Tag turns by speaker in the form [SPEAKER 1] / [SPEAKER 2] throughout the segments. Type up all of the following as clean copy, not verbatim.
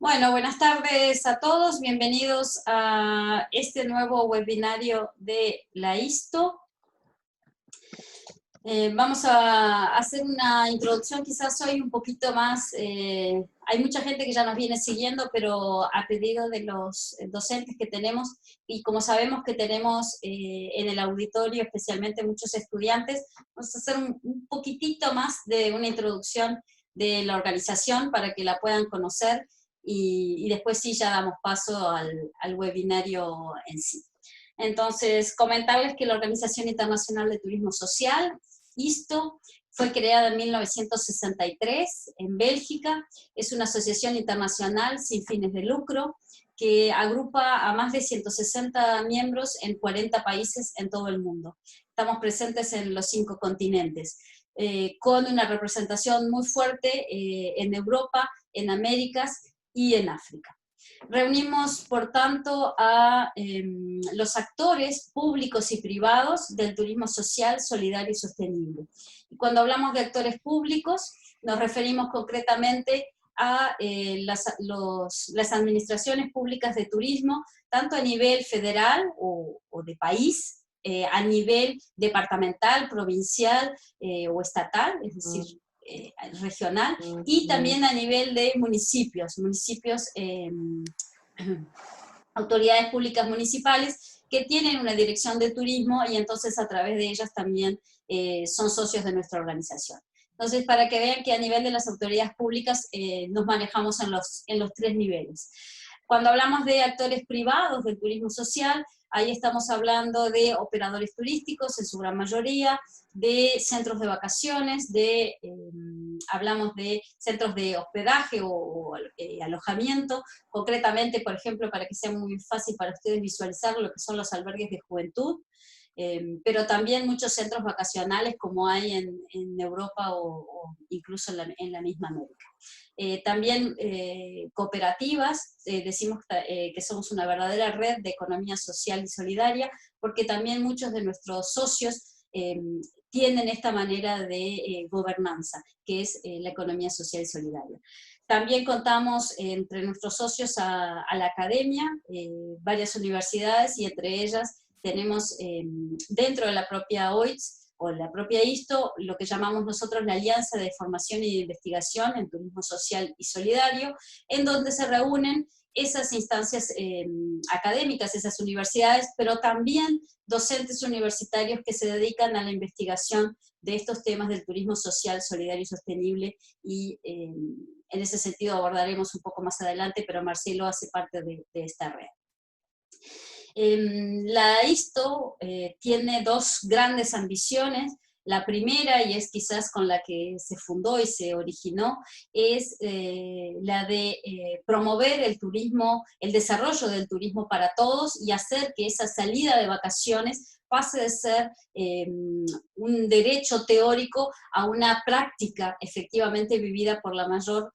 [SPEAKER 1] Bueno, buenas tardes a todos, bienvenidos a este nuevo webinario de la ISTO. Vamos a hacer una introducción quizás hoy un poquito más, hay mucha gente que ya nos viene siguiendo, pero a pedido de los docentes que tenemos, y como sabemos que tenemos en el auditorio especialmente muchos estudiantes, vamos a hacer un poquitito más de una introducción de la organización para que la puedan conocer, y después sí ya damos paso al webinario en sí. Entonces, comentarles que la Organización Internacional de Turismo Social, ISTO, fue creada en 1963 en Bélgica, es una asociación internacional sin fines de lucro que agrupa a más de 160 miembros en 40 países en todo el mundo. Estamos presentes en los 5 continentes, con una representación muy fuerte en Europa, en Américas y en África. Reunimos, por tanto, a los actores públicos y privados del turismo social, solidario y sostenible. Y cuando hablamos de actores públicos, nos referimos concretamente a las administraciones públicas de turismo, tanto a nivel federal o de país, a nivel departamental, provincial o estatal, es decir, regional, y también a nivel de municipios, autoridades públicas municipales que tienen una dirección de turismo y entonces a través de ellas también son socios de nuestra organización. Entonces, para que vean que a nivel de las autoridades públicas nos manejamos en los 3 niveles. Cuando hablamos de actores privados del turismo social, ahí estamos hablando de operadores turísticos, en su gran mayoría, de centros de vacaciones, hablamos de centros de hospedaje o alojamiento, concretamente, por ejemplo, para que sea muy fácil para ustedes visualizar lo que son los albergues de juventud, pero también muchos centros vacacionales como hay en Europa o incluso en la misma América. También cooperativas, decimos que somos una verdadera red de economía social y solidaria, porque también muchos de nuestros socios tienen esta manera de gobernanza, que es la economía social y solidaria. También contamos entre nuestros socios a la academia, varias universidades, y entre ellas tenemos dentro de la propia OITS, o la propia ISTO, lo que llamamos nosotros la Alianza de Formación y de Investigación en Turismo Social y Solidario, en donde se reúnen esas instancias académicas, esas universidades, pero también docentes universitarios que se dedican a la investigación de estos temas del turismo social, solidario y sostenible, y en ese sentido abordaremos un poco más adelante, pero Marcelo hace parte de esta red. La ISTO tiene 2 grandes ambiciones. La primera, y es quizás con la que se fundó y se originó, es la de promover el turismo, el desarrollo del turismo para todos, y hacer que esa salida de vacaciones pase de ser un derecho teórico a una práctica efectivamente vivida por la mayor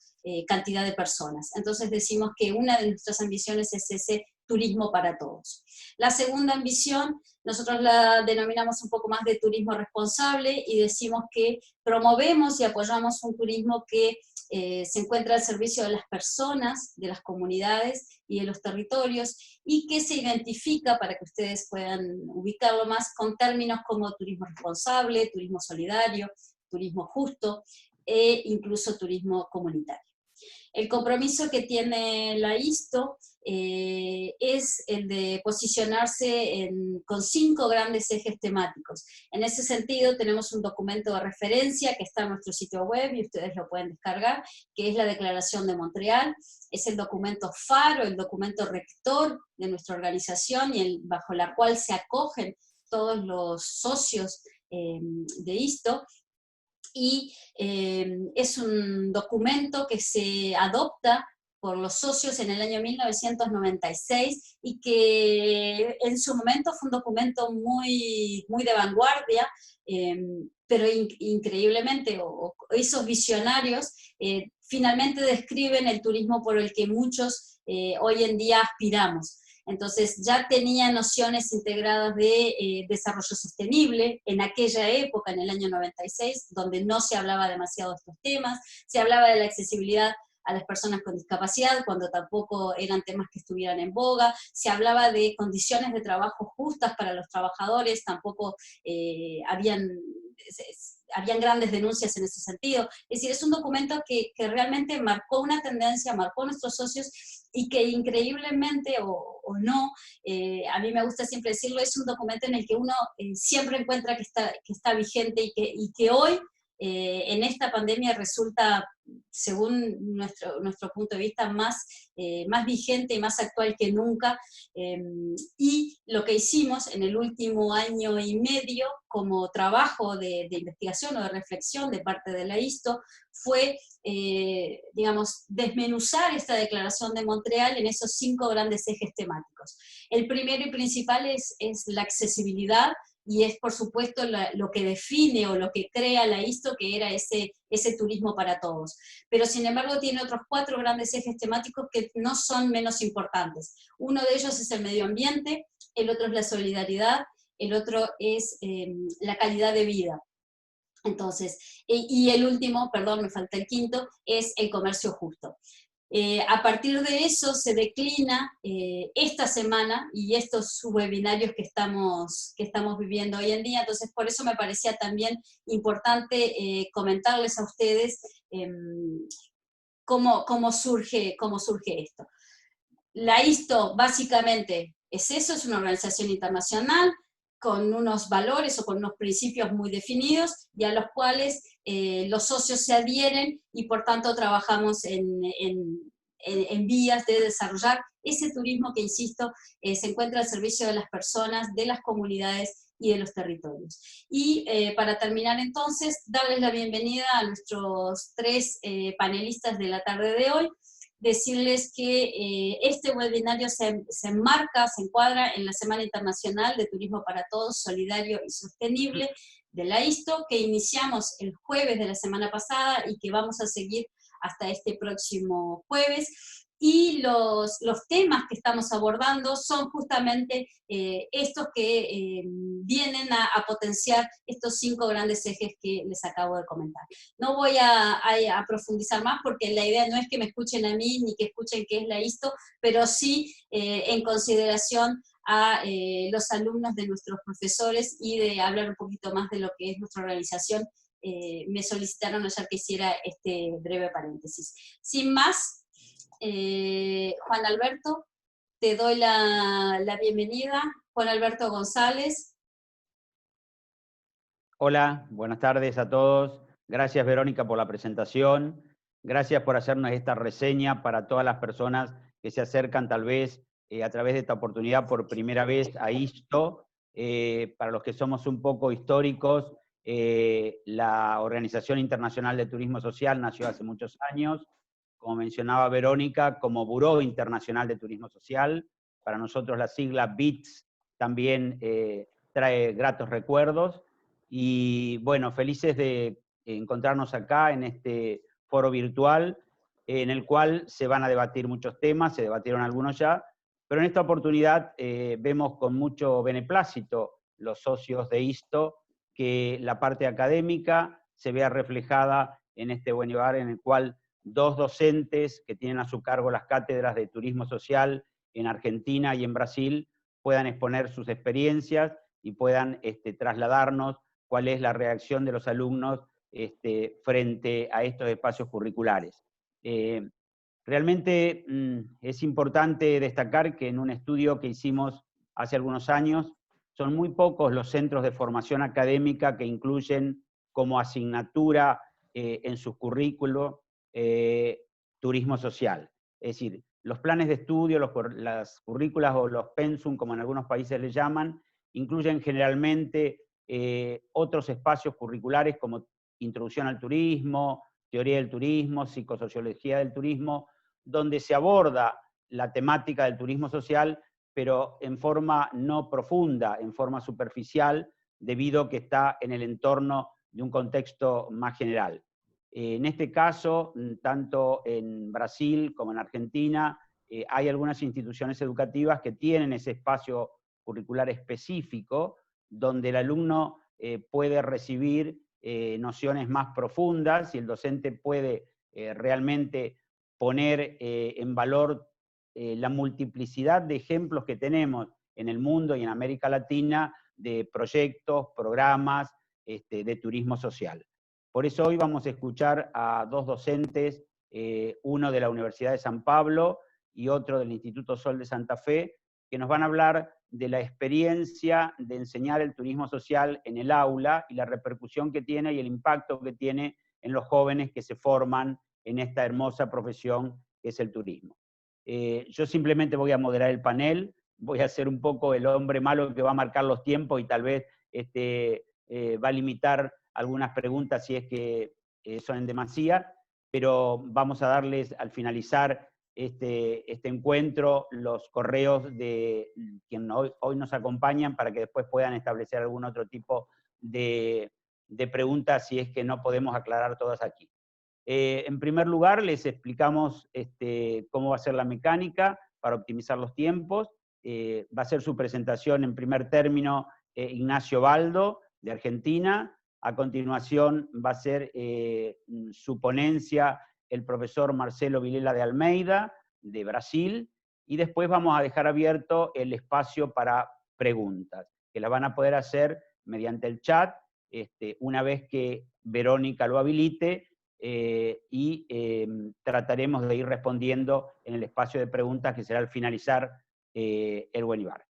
[SPEAKER 1] cantidad de personas. Entonces decimos que una de nuestras ambiciones es ese turismo para todos. La segunda ambición, nosotros la denominamos un poco más de turismo responsable, y decimos que promovemos y apoyamos un turismo que se encuentra al servicio de las personas, de las comunidades y de los territorios, y que se identifica, para que ustedes puedan ubicarlo más, con términos como turismo responsable, turismo solidario, turismo justo e incluso turismo comunitario. El compromiso que tiene la ISTO es el de posicionarse con 5 grandes ejes temáticos. En ese sentido tenemos un documento de referencia que está en nuestro sitio web y ustedes lo pueden descargar, que es la Declaración de Montreal. Es el documento faro, el documento rector de nuestra organización, y bajo la cual se acogen todos los socios de ISTO. Y es un documento que se adopta por los socios en el año 1996, y que en su momento fue un documento muy, muy de vanguardia, pero increíblemente esos visionarios finalmente describen el turismo por el que muchos hoy en día aspiramos. Entonces ya tenía nociones integradas de desarrollo sostenible en aquella época, en el año 96, donde no se hablaba demasiado de estos temas, se hablaba de la accesibilidad a las personas con discapacidad, cuando tampoco eran temas que estuvieran en boga. Se hablaba de condiciones de trabajo justas para los trabajadores, tampoco habían grandes denuncias en ese sentido. Es decir, es un documento que realmente marcó una tendencia, marcó a nuestros socios, y que increíblemente, o no, a mí me gusta siempre decirlo, es un documento en el que uno siempre encuentra que está vigente, y que hoy, en esta pandemia, resulta, según nuestro punto de vista, más vigente y más actual que nunca. Y lo que hicimos en el último año y medio como trabajo de investigación o de reflexión de parte de la ISTO fue, digamos, desmenuzar esta Declaración de Montreal en esos 5 grandes ejes temáticos. El primero y principal es la accesibilidad, y es por supuesto lo que define o lo que crea la ISTO, que era ese turismo para todos. Pero sin embargo tiene otros 4 grandes ejes temáticos que no son menos importantes. Uno de ellos es el medio ambiente, el otro es la solidaridad, el otro es la calidad de vida. Entonces, y el último, perdón, me falta el quinto, es el comercio justo. A partir de eso se declina esta semana y estos webinarios que estamos viviendo hoy en día. Entonces por eso me parecía también importante comentarles a ustedes cómo surge esto. La ISTO básicamente es eso, es una organización internacional con unos valores o con unos principios muy definidos, y a los cuales los socios se adhieren, y por tanto trabajamos en vías de desarrollar ese turismo que, insisto, se encuentra al servicio de las personas, de las comunidades y de los territorios. Y para terminar entonces, darles la bienvenida a nuestros 3 panelistas de la tarde de hoy, decirles que este webinario se encuadra en la Semana Internacional de Turismo para Todos, Solidario y Sostenible de la ISTO, que iniciamos el jueves de la semana pasada y que vamos a seguir hasta este próximo jueves. Y los temas que estamos abordando son justamente estos que vienen a potenciar estos 5 grandes ejes que les acabo de comentar. No voy a profundizar más, porque la idea no es que me escuchen a mí ni que escuchen qué es la ISTO, pero sí en consideración a los alumnos de nuestros profesores, y de hablar un poquito más de lo que es nuestra organización. Me solicitaron ayer que hiciera este breve paréntesis. Sin más, Juan Alberto, te doy la bienvenida. Juan Alberto González.
[SPEAKER 2] Hola, buenas tardes a todos. Gracias, Verónica, por la presentación. Gracias por hacernos esta reseña para todas las personas que se acercan tal vez a través de esta oportunidad por primera vez a ISTO. Para los que somos un poco históricos, la Organización Internacional de Turismo Social nació hace muchos años, como mencionaba Verónica, como Buró Internacional de Turismo Social. Para nosotros la sigla BITS también trae gratos recuerdos. Y bueno, felices de encontrarnos acá en este foro virtual, en el cual se van a debatir muchos temas, se debatieron algunos ya, pero en esta oportunidad vemos con mucho beneplácito los socios de ISTO que la parte académica se vea reflejada en este buen lugar, en el cual 2 docentes que tienen a su cargo las cátedras de turismo social en Argentina y en Brasil puedan exponer sus experiencias y puedan trasladarnos cuál es la reacción de los alumnos frente a estos espacios curriculares. Realmente es importante destacar que en un estudio que hicimos hace algunos años, son muy pocos los centros de formación académica que incluyen como asignatura en sus currículos turismo social. Es decir, los planes de estudio, las currículas o los pensum, como en algunos países le llaman, incluyen generalmente otros espacios curriculares como introducción al turismo, teoría del turismo, psicosociología del turismo, donde se aborda la temática del turismo social, pero en forma no profunda, en forma superficial, debido a que está en el entorno de un contexto más general. En este caso, tanto en Brasil como en Argentina, hay algunas instituciones educativas que tienen ese espacio curricular específico, donde el alumno puede recibir nociones más profundas y el docente puede realmente poner en valor la multiplicidad de ejemplos que tenemos en el mundo y en América Latina de proyectos, programas de turismo social. Por eso hoy vamos a escuchar a dos docentes, uno de la Universidad de San Pablo y otro del Instituto Sol de Santa Fe, que nos van a hablar de la experiencia de enseñar el turismo social en el aula y la repercusión que tiene y el impacto que tiene en los jóvenes que se forman en esta hermosa profesión que es el turismo. Yo simplemente voy a moderar el panel, voy a ser un poco el hombre malo que va a marcar los tiempos y tal vez va a limitar algunas preguntas si es que son en demasía, pero vamos a darles al finalizar este encuentro los correos de quien hoy nos acompañan para que después puedan establecer algún otro tipo de preguntas si es que no podemos aclarar todas aquí. En primer lugar, les explicamos cómo va a ser la mecánica para optimizar los tiempos. Va a ser su presentación en primer término Ignacio Baldo, de Argentina. A continuación va a ser su ponencia el profesor Marcelo Vilela de Almeida, de Brasil. Y después vamos a dejar abierto el espacio para preguntas, que las van a poder hacer mediante el chat, una vez que Verónica lo habilite, trataremos de ir respondiendo en el espacio de preguntas que será al finalizar el webinar.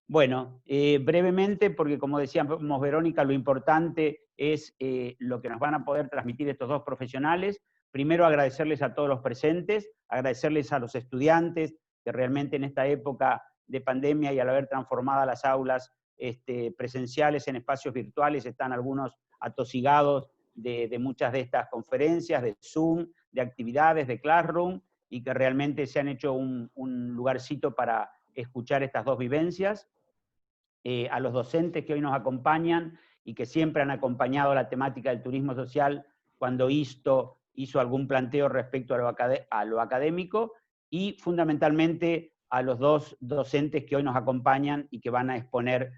[SPEAKER 2] Bueno, brevemente, porque como decíamos Verónica, lo importante es lo que nos van a poder transmitir estos dos profesionales. Primero agradecerles a todos los presentes, agradecerles a los estudiantes que realmente en esta época de pandemia y al haber transformado las aulas presenciales en espacios virtuales, están algunos atosigados de muchas de estas conferencias, de Zoom, de actividades, de Classroom, y que realmente se han hecho un lugarcito para escuchar estas dos vivencias. A los docentes que hoy nos acompañan y que siempre han acompañado la temática del turismo social cuando hizo algún planteo respecto a lo académico, y fundamentalmente a los dos docentes que hoy nos acompañan y que van a exponer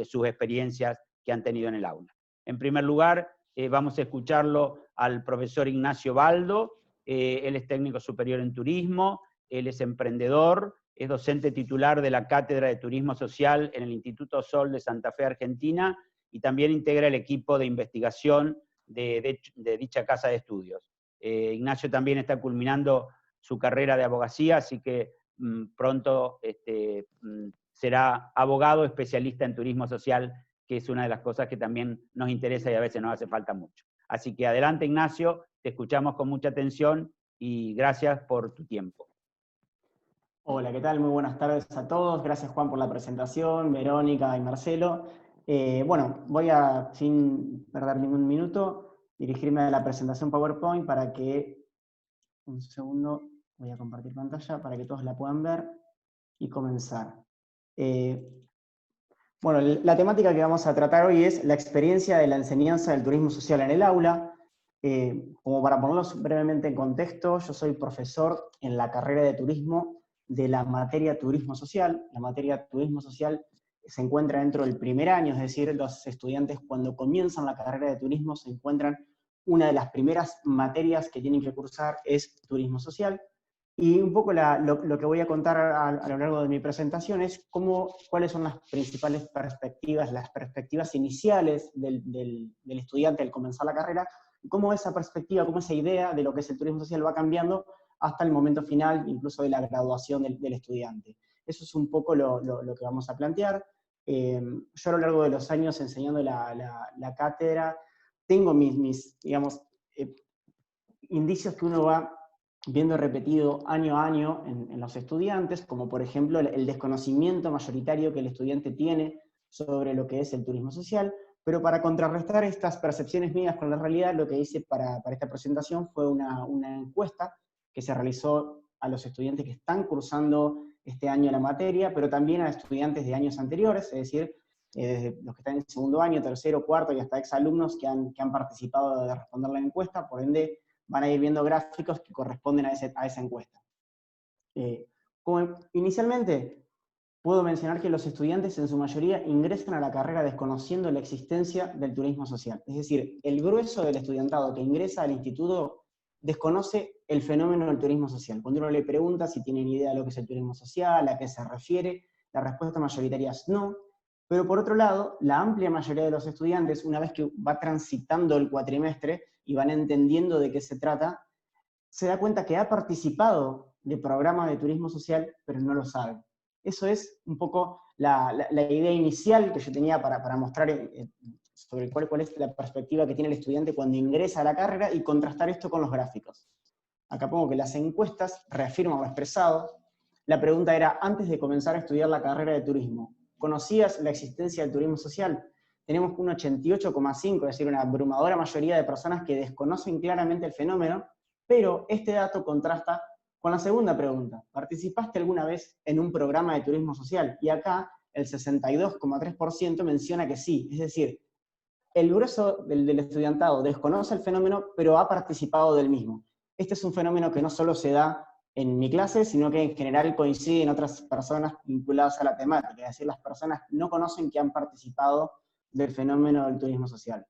[SPEAKER 2] sus experiencias que han tenido en el aula. En primer lugar, vamos a escucharlo al profesor Ignacio Baldo. Él es técnico superior en turismo, él es emprendedor, es docente titular de la Cátedra de Turismo Social en el Instituto Sol de Santa Fe, Argentina, y también integra el equipo de investigación de dicha casa de estudios. Ignacio también está culminando su carrera de abogacía, así que pronto será abogado especialista en turismo social, que es una de las cosas que también nos interesa y a veces nos hace falta mucho. Así que adelante, Ignacio, te escuchamos con mucha atención y gracias por tu tiempo.
[SPEAKER 3] Hola, ¿qué tal? Muy buenas tardes a todos. Gracias, Juan, por la presentación, Verónica y Marcelo. Bueno, voy a, sin perder ningún minuto, dirigirme a la presentación PowerPoint para que, un segundo, voy a compartir pantalla para que todos la puedan ver y comenzar. Bueno, la temática que vamos a tratar hoy es la experiencia de la enseñanza del turismo social en el aula. Como para ponerlos brevemente en contexto, yo soy profesor en la carrera de turismo de la materia turismo social. La materia turismo social se encuentra dentro del primer año, es decir, los estudiantes cuando comienzan la carrera de turismo se encuentran, una de las primeras materias que tienen que cursar es turismo social. Y un poco lo que voy a contar a lo largo de mi presentación es cuáles son las principales perspectivas, las perspectivas iniciales del estudiante al comenzar la carrera, y cómo esa perspectiva, cómo esa idea de lo que es el turismo social va cambiando hasta el momento final, incluso de la graduación del estudiante. Eso es un poco lo que vamos a plantear. Yo a lo largo de los años enseñando la cátedra, tengo mis digamos, indicios que uno va viendo repetido año a año en los estudiantes, como por ejemplo el desconocimiento mayoritario que el estudiante tiene sobre lo que es el turismo social, pero para contrarrestar estas percepciones mías con la realidad, lo que hice para esta presentación fue una encuesta que se realizó a los estudiantes que están cursando este año la materia, pero también a estudiantes de años anteriores, es decir, desde los que están en segundo año, tercero, cuarto y hasta exalumnos que han participado de responder la encuesta, por ende van a ir viendo gráficos que corresponden a esa encuesta. Inicialmente, puedo mencionar que los estudiantes en su mayoría ingresan a la carrera desconociendo la existencia del turismo social. Es decir, el grueso del estudiantado que ingresa al instituto desconoce el fenómeno del turismo social. Cuando uno le pregunta si tienen idea de lo que es el turismo social, a qué se refiere, la respuesta mayoritaria es no. Pero por otro lado, la amplia mayoría de los estudiantes, una vez que va transitando el cuatrimestre y van entendiendo de qué se trata, se da cuenta que ha participado de programas de turismo social, pero no lo sabe. Eso es un poco la idea inicial que yo tenía para mostrar sobre cuál es la perspectiva que tiene el estudiante cuando ingresa a la carrera y contrastar esto con los gráficos. Acá pongo que las encuestas reafirman lo expresado. La pregunta era, antes de comenzar a estudiar la carrera de turismo, ¿conocías la existencia del turismo social? Tenemos un 88,5, es decir, una abrumadora mayoría de personas que desconocen claramente el fenómeno, pero este dato contrasta con la segunda pregunta. ¿Participaste alguna vez en un programa de turismo social? Y acá el 62,3% menciona que sí, es decir, el grueso del estudiantado desconoce el fenómeno, pero ha participado del mismo. Este es un fenómeno que no solo se da en mi clase, sino que en general coincide en otras personas vinculadas a la temática, es decir, las personas no conocen que han participado del fenómeno del turismo social.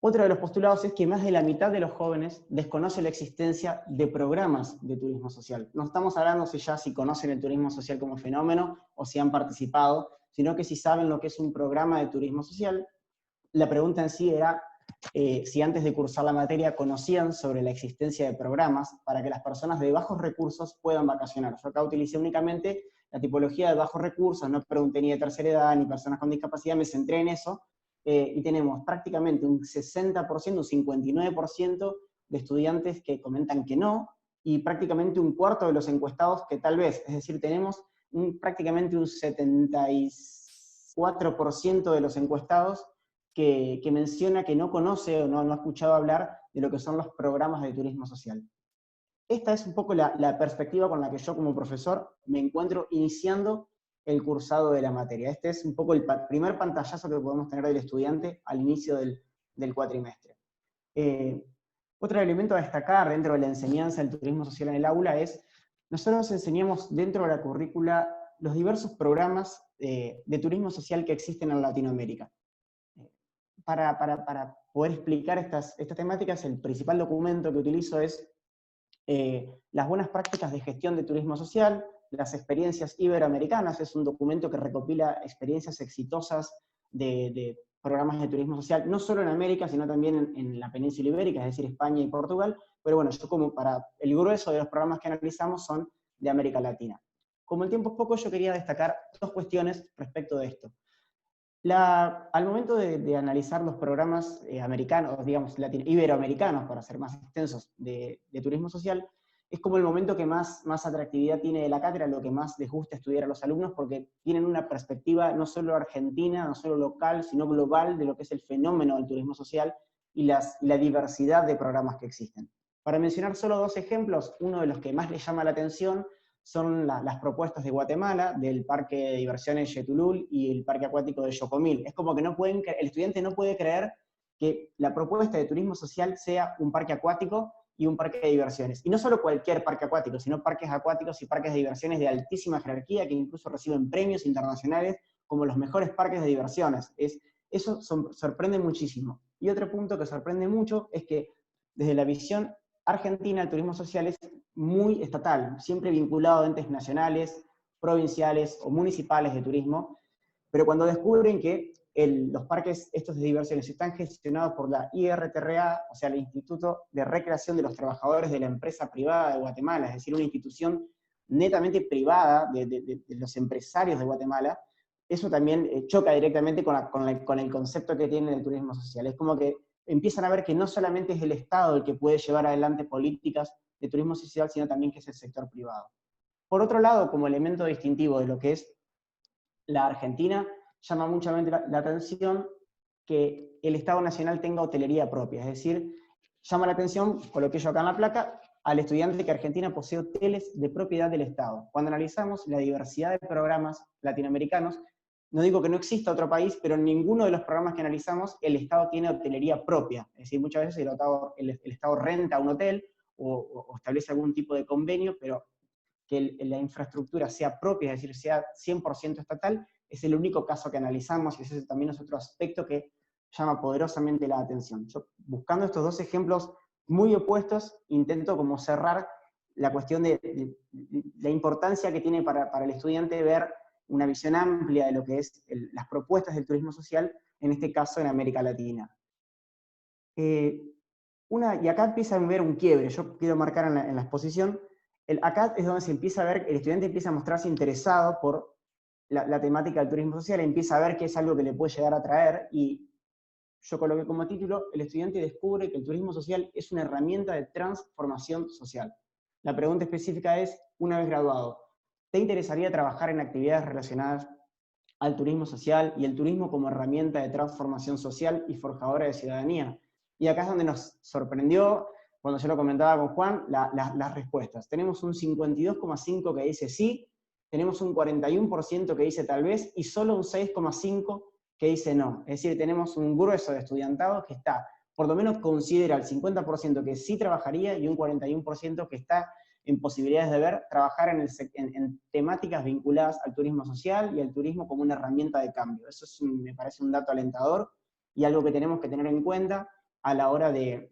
[SPEAKER 3] Otro de los postulados es que más de la mitad de los jóvenes desconoce la existencia de programas de turismo social. No estamos hablando si conocen el turismo social como fenómeno o si han participado, sino que si saben lo que es un programa de turismo social. La pregunta en sí era si antes de cursar la materia conocían sobre la existencia de programas para que las personas de bajos recursos puedan vacacionar. Yo acá utilicé únicamente la tipología de bajos recursos, no pregunté ni de tercera edad ni personas con discapacidad, me centré en eso, y tenemos prácticamente un 60%, un 59% de estudiantes que comentan que no, y prácticamente un cuarto de los encuestados que tal vez, es decir, tenemos prácticamente un 74% de los encuestados que menciona que no conoce o no ha escuchado hablar de lo que son los programas de turismo social. Esta es un poco la perspectiva con la que yo como profesor me encuentro iniciando el cursado de la materia. Este es un poco el primer pantallazo que podemos tener del estudiante al inicio del cuatrimestre. Otro elemento a destacar dentro de la enseñanza del turismo social en el aula es, nosotros enseñamos dentro de la currícula los diversos programas de turismo social que existen en Latinoamérica. Para poder explicar estas temáticas, el principal documento que utilizo es las buenas prácticas de gestión de turismo social, las experiencias iberoamericanas, es un documento que recopila experiencias exitosas de programas de turismo social, no solo en América, sino también en la península ibérica, es decir, España y Portugal, pero bueno, yo como para el grueso de los programas que analizamos son de América Latina. Como el tiempo es poco, yo quería destacar dos cuestiones respecto de esto. Al momento de analizar los programas americanos, digamos, iberoamericanos, para ser más extensos, de turismo social, es como el momento que más atractividad tiene de la cátedra, lo que más les gusta estudiar a los alumnos, porque tienen una perspectiva no solo argentina, no solo local, sino global de lo que es el fenómeno del turismo social y la diversidad de programas que existen. Para mencionar solo dos ejemplos, uno de los que más les llama la atención son las propuestas de Guatemala, del parque de diversiones Yetulul y el parque acuático de Chocomil. Es como que el estudiante no puede creer que la propuesta de turismo social sea un parque acuático y un parque de diversiones. Y no solo cualquier parque acuático, sino parques acuáticos y parques de diversiones de altísima jerarquía que incluso reciben premios internacionales como los mejores parques de diversiones. Eso sorprende muchísimo. Y otro punto que sorprende mucho es que desde la visión argentina el turismo social es muy estatal, siempre vinculado a entes nacionales, provinciales o municipales de turismo, pero cuando descubren que los parques estos de diversiones están gestionados por la IRTRA, o sea, el Instituto de Recreación de los Trabajadores de la Empresa Privada de Guatemala, es decir, una institución netamente privada de los empresarios de Guatemala, eso también choca directamente con el concepto que tienen del turismo social. Es como que empiezan a ver que no solamente es el Estado el que puede llevar adelante políticas de turismo social, sino también que es el sector privado. Por otro lado, como elemento distintivo de lo que es la Argentina, llama muchamente la atención que el Estado Nacional tenga hotelería propia, es decir, llama la atención, coloqué yo acá en la placa, al estudiante que Argentina posee hoteles de propiedad del Estado. Cuando analizamos la diversidad de programas latinoamericanos, no digo que no exista otro país, pero en ninguno de los programas que analizamos el Estado tiene hotelería propia. Es decir, muchas veces el Estado renta un hotel o establece algún tipo de convenio, pero que la infraestructura sea propia, es decir, sea 100% estatal, es el único caso que analizamos, y ese también es otro aspecto que llama poderosamente la atención. Yo, buscando estos dos ejemplos muy opuestos, intento como cerrar la cuestión de la importancia que tiene para el estudiante ver una visión amplia de lo que es las propuestas del turismo social, en este caso en América Latina. Y acá empieza a ver un quiebre, yo quiero marcar en la exposición, acá es donde se empieza a ver, el estudiante empieza a mostrarse interesado por la temática del turismo social, empieza a ver que es algo que le puede llegar a atraer, y yo coloqué como título, el estudiante descubre que el turismo social es una herramienta de transformación social. La pregunta específica es, una vez graduado, ¿te interesaría trabajar en actividades relacionadas al turismo social y el turismo como herramienta de transformación social y forjadora de ciudadanía? Y acá es donde nos sorprendió, cuando yo lo comentaba con Juan, las respuestas. Tenemos un 52,5% que dice sí, tenemos un 41% que dice tal vez, y solo un 6,5% que dice no. Es decir, tenemos un grueso de estudiantado que está, por lo menos considera el 50% que sí trabajaría y un 41% que está en posibilidades de trabajar en temáticas vinculadas al turismo social y al turismo como una herramienta de cambio. Eso me parece un dato alentador y algo que tenemos que tener en cuenta a la hora de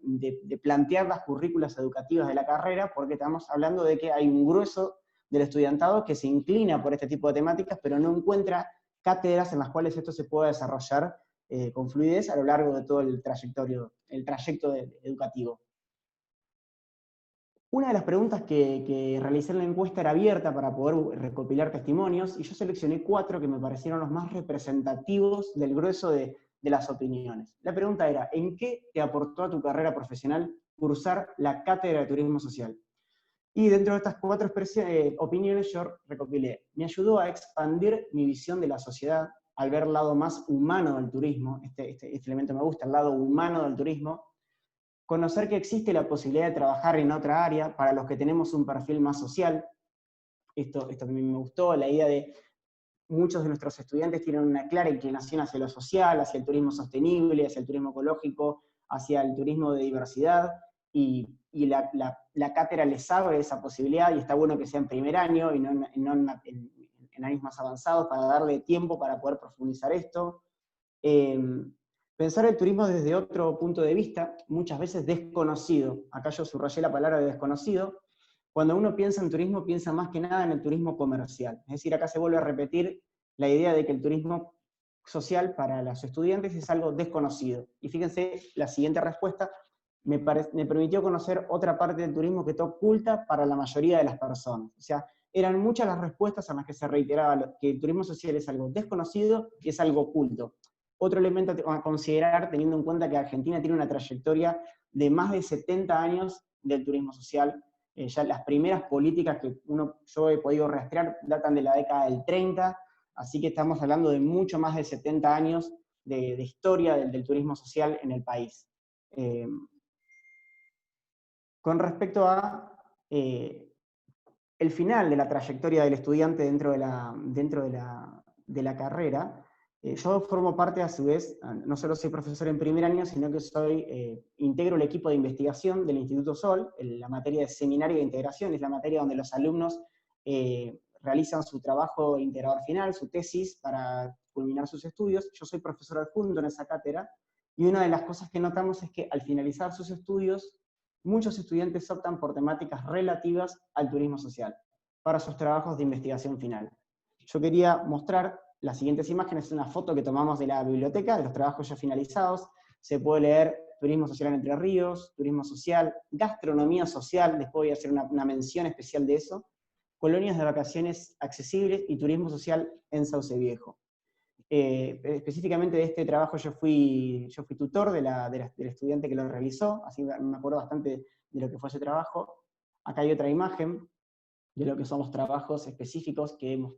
[SPEAKER 3] plantear las currículas educativas de la carrera, porque estamos hablando de que hay un grueso del estudiantado que se inclina por este tipo de temáticas, pero no encuentra cátedras en las cuales esto se pueda desarrollar con fluidez a lo largo de todo el trayecto educativo. Una de las preguntas que realicé en la encuesta era abierta para poder recopilar testimonios, y yo seleccioné 4 que me parecieron los más representativos del grueso de las opiniones. La pregunta era, ¿en qué te aportó a tu carrera profesional cursar la cátedra de turismo social? Y dentro de estas 4 opiniones yo recopilé, me ayudó a expandir mi visión de la sociedad al ver el lado más humano del turismo, este elemento me gusta, el lado humano del turismo, conocer que existe la posibilidad de trabajar en otra área para los que tenemos un perfil más social, esto también me gustó, la idea de muchos de nuestros estudiantes tienen una clara inclinación hacia lo social, hacia el turismo sostenible, hacia el turismo ecológico, hacia el turismo de diversidad, y la cátedra les abre esa posibilidad, y está bueno que sea en primer año y no en años más avanzados, para darle tiempo para poder profundizar esto. Pensar el turismo desde otro punto de vista, muchas veces desconocido. Acá yo subrayé la palabra de desconocido. Cuando uno piensa en turismo, piensa más que nada en el turismo comercial. Es decir, acá se vuelve a repetir la idea de que el turismo social para los estudiantes es algo desconocido. Y fíjense, la siguiente respuesta me permitió conocer otra parte del turismo que está oculta para la mayoría de las personas. O sea, eran muchas las respuestas en las que se reiteraba que el turismo social es algo desconocido y es algo oculto. Otro elemento a considerar, teniendo en cuenta que Argentina tiene una trayectoria de más de 70 años del turismo social. Ya las primeras políticas que yo he podido rastrear datan de la década del 30, así que estamos hablando de mucho más de 70 años de historia del turismo social en el país. Con respecto a el final de la trayectoria del estudiante dentro de la carrera, yo formo parte, a su vez, no solo soy profesor en primer año, sino que integro el equipo de investigación del Instituto Sol, en la materia de seminario de integración, es la materia donde los alumnos realizan su trabajo integrador final, su tesis, para culminar sus estudios. Yo soy profesor adjunto en esa cátedra, y una de las cosas que notamos es que al finalizar sus estudios, muchos estudiantes optan por temáticas relativas al turismo social para sus trabajos de investigación final. Yo quería mostrar las siguientes imágenes, una foto que tomamos de la biblioteca, de los trabajos ya finalizados. Se puede leer turismo social en Entre Ríos, turismo social, gastronomía social, después voy a hacer una mención especial de eso, colonias de vacaciones accesibles y turismo social en Sauce Viejo. Específicamente de este trabajo yo fui tutor del estudiante que lo realizó, así me acuerdo bastante de lo que fue ese trabajo. Acá hay otra imagen de lo que son los trabajos específicos que hemos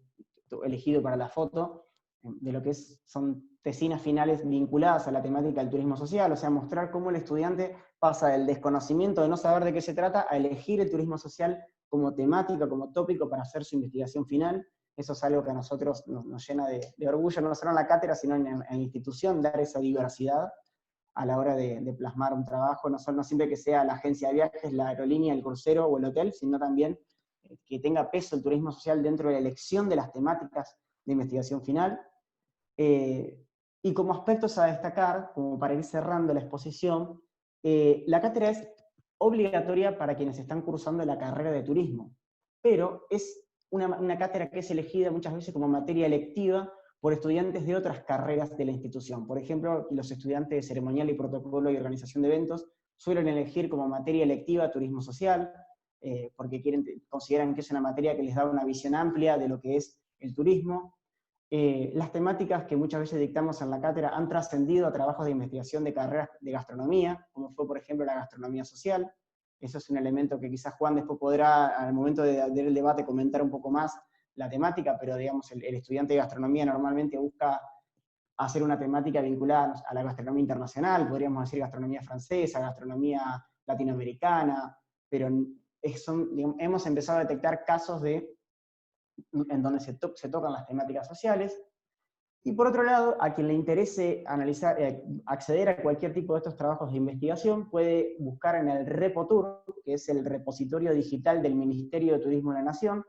[SPEAKER 3] elegido para la foto, de lo que son tesinas finales vinculadas a la temática del turismo social, o sea, mostrar cómo el estudiante pasa del desconocimiento de no saber de qué se trata a elegir el turismo social como temática, como tópico para hacer su investigación final. Eso es algo que a nosotros nos llena de orgullo, no solo en la cátedra, sino en la institución, dar esa diversidad a la hora de plasmar un trabajo, no siempre que sea la agencia de viajes, la aerolínea, el crucero o el hotel, sino también que tenga peso el turismo social dentro de la elección de las temáticas de investigación final. Y como aspectos a destacar, como para ir cerrando la exposición, la cátedra es obligatoria para quienes están cursando la carrera de turismo, pero es una cátedra que es elegida muchas veces como materia electiva por estudiantes de otras carreras de la institución. Por ejemplo, los estudiantes de ceremonial y protocolo y organización de eventos suelen elegir como materia electiva turismo social, porque consideran que es una materia que les da una visión amplia de lo que es el turismo. Las temáticas que muchas veces dictamos en la cátedra han trascendido a trabajos de investigación de carreras de gastronomía, como fue, por ejemplo, la gastronomía social. Eso es un elemento que quizás Juan después podrá, al momento del debate, comentar un poco más la temática, pero digamos, el estudiante de gastronomía normalmente busca hacer una temática vinculada a la gastronomía internacional, podríamos decir gastronomía francesa, gastronomía latinoamericana, pero digamos, hemos empezado a detectar casos en donde se tocan las temáticas sociales. Y por otro lado, a quien le interese analizar, acceder a cualquier tipo de estos trabajos de investigación, puede buscar en el RepoTur, que es el repositorio digital del Ministerio de Turismo de la Nación.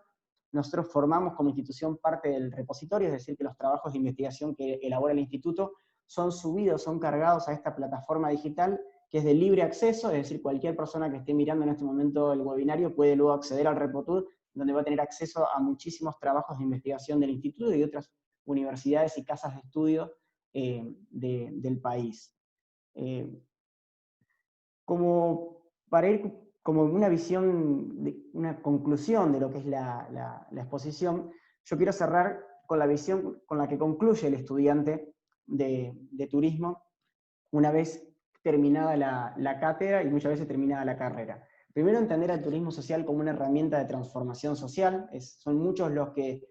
[SPEAKER 3] Nosotros formamos como institución parte del repositorio, es decir, que los trabajos de investigación que elabora el instituto son subidos, son cargados a esta plataforma digital que es de libre acceso, es decir, cualquier persona que esté mirando en este momento el webinario puede luego acceder al RepoTur, donde va a tener acceso a muchísimos trabajos de investigación del instituto y de otras universidades y casas de estudio del país. Para ir como una visión, una conclusión de lo que es la exposición, yo quiero cerrar con la visión con la que concluye el estudiante de turismo una vez terminada la cátedra y muchas veces terminada la carrera. Primero, entender al turismo social como una herramienta de transformación social. Son muchos los que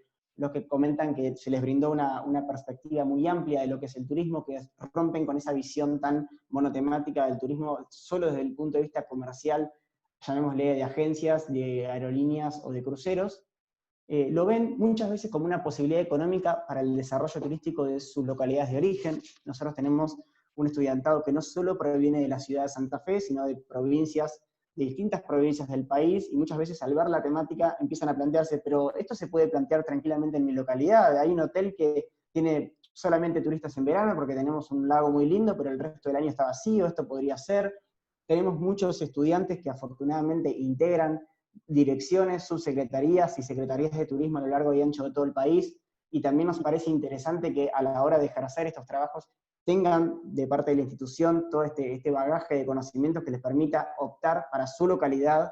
[SPEAKER 3] comentan que se les brindó una perspectiva muy amplia de lo que es el turismo, que rompen con esa visión tan monotemática del turismo solo desde el punto de vista comercial, llamémosle de agencias, de aerolíneas o de cruceros. Lo ven muchas veces como una posibilidad económica para el desarrollo turístico de sus localidades de origen. Nosotros tenemos un estudiantado que no solo proviene de la ciudad de Santa Fe, sino de distintas provincias del país, y muchas veces al ver la temática empiezan a plantearse, pero esto se puede plantear tranquilamente en mi localidad, hay un hotel que tiene solamente turistas en verano porque tenemos un lago muy lindo, pero el resto del año está vacío, esto podría ser. Tenemos muchos estudiantes que afortunadamente integran direcciones, subsecretarías y secretarías de turismo a lo largo y ancho de todo el país, y también nos parece interesante que a la hora de ejercer estos trabajos tengan de parte de la institución todo este bagaje de conocimientos que les permita optar para su localidad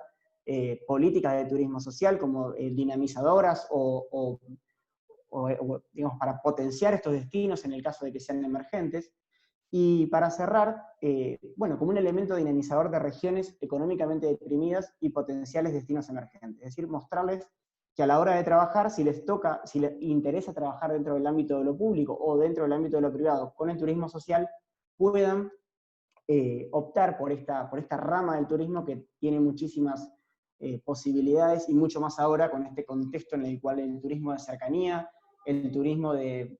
[SPEAKER 3] políticas de turismo social como dinamizadoras o digamos, para potenciar estos destinos en el caso de que sean emergentes. Y para cerrar, bueno, como un elemento dinamizador de regiones económicamente deprimidas y potenciales destinos emergentes. Es decir, mostrarles que a la hora de trabajar, si les interesa trabajar dentro del ámbito de lo público o dentro del ámbito de lo privado con el turismo social, puedan optar por esta rama del turismo que tiene muchísimas posibilidades, y mucho más ahora con este contexto en el cual el turismo de cercanía, el turismo de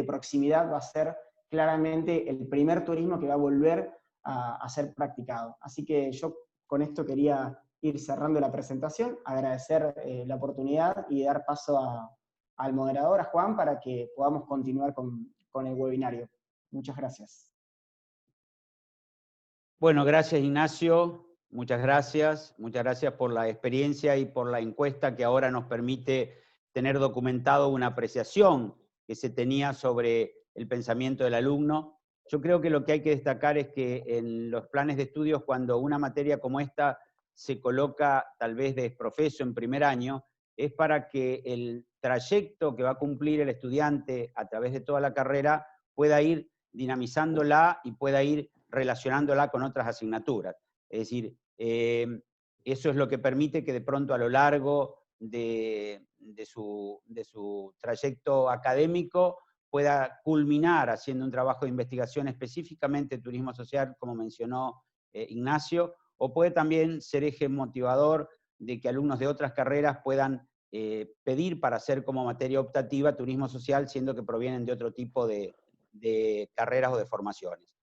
[SPEAKER 3] proximidad va a ser claramente el primer turismo que va a volver a ser practicado. Así que yo con esto quería ir cerrando la presentación, agradecer la oportunidad y dar paso al moderador, a Juan, para que podamos continuar con el webinario. Muchas gracias.
[SPEAKER 2] Bueno, gracias Ignacio, muchas gracias por la experiencia y por la encuesta que ahora nos permite tener documentado una apreciación que se tenía sobre el pensamiento del alumno. Yo creo que lo que hay que destacar es que en los planes de estudios, cuando una materia como esta se coloca tal vez de profeso en primer año, es para que el trayecto que va a cumplir el estudiante a través de toda la carrera pueda ir dinamizándola y pueda ir relacionándola con otras asignaturas. Es decir, eso es lo que permite que de pronto a lo largo de su trayecto académico pueda culminar haciendo un trabajo de investigación específicamente turismo social, como mencionó Ignacio, o puede también ser eje motivador de que alumnos de otras carreras puedan pedir para hacer como materia optativa turismo social, siendo que provienen de otro tipo de carreras o de formaciones.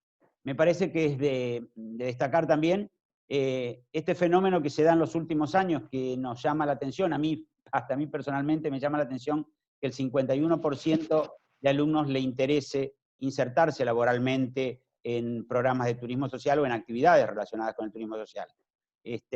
[SPEAKER 2] Me parece que es de destacar también este fenómeno que se da en los últimos años, que nos llama la atención. Hasta a mí personalmente me llama la atención que el 51% de alumnos le interese insertarse laboralmente en programas de turismo social o en actividades relacionadas con el turismo social.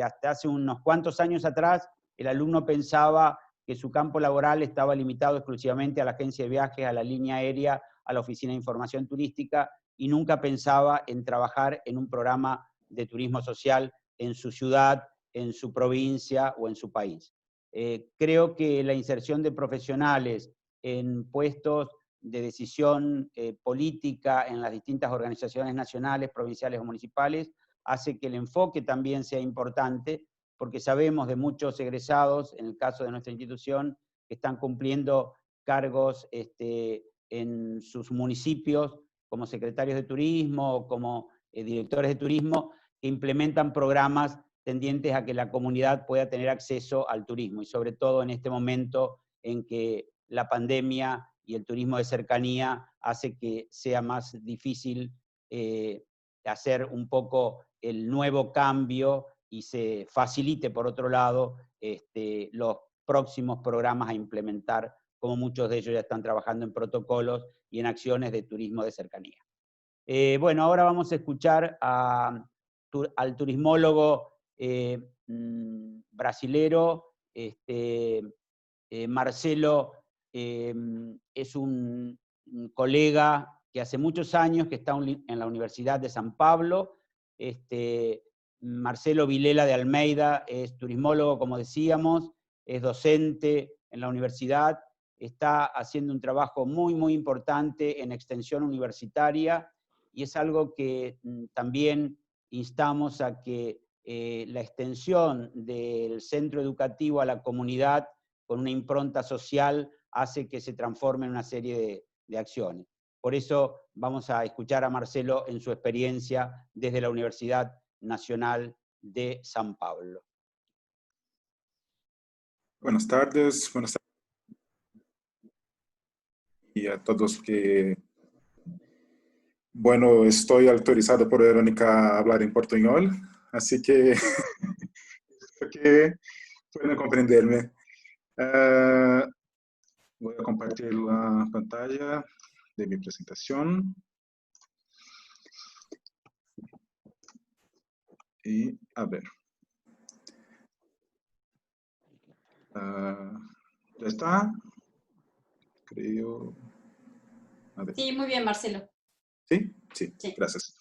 [SPEAKER 2] Hasta hace unos cuantos años atrás, el alumno pensaba que su campo laboral estaba limitado exclusivamente a la agencia de viajes, a la línea aérea, a la oficina de información turística, y nunca pensaba en trabajar en un programa de turismo social en su ciudad, en su provincia o en su país. Creo que la inserción de profesionales en puestos de decisión política en las distintas organizaciones nacionales, provinciales o municipales hace que el enfoque también sea importante, porque sabemos de muchos egresados, en el caso de nuestra institución, que están cumpliendo cargos en sus municipios como secretarios de turismo o como directores de turismo, que implementan programas tendientes a que la comunidad pueda tener acceso al turismo, y sobre todo en este momento en que la pandemia y el turismo de cercanía hace que sea más difícil hacer un poco el nuevo cambio y se facilite, por otro lado, los próximos programas a implementar, como muchos de ellos ya están trabajando en protocolos y en acciones de turismo de cercanía. Bueno, ahora vamos a escuchar al turismólogo brasilero, Marcelo. Es un colega que hace muchos años que está en la Universidad de San Pablo. Marcelo Vilela de Almeida es turismólogo, como decíamos, es docente en la universidad, está haciendo un trabajo muy, muy importante en extensión universitaria, y es algo que también instamos a que la extensión del centro educativo a la comunidad con una impronta social hace que se transforme en una serie de acciones. Por eso vamos a escuchar a Marcelo en su experiencia desde la Universidad Nacional de San Pablo.
[SPEAKER 4] Buenas tardes y a todos que, bueno, estoy autorizado por Verónica a hablar en portuñol, así que espero que puedan comprenderme. Voy a compartir la pantalla de mi presentación. Y a ver. ¿Ya está? Creo. A ver.
[SPEAKER 1] Sí, muy bien, Marcelo.
[SPEAKER 4] ¿Sí? Sí,
[SPEAKER 1] sí.
[SPEAKER 4] Gracias.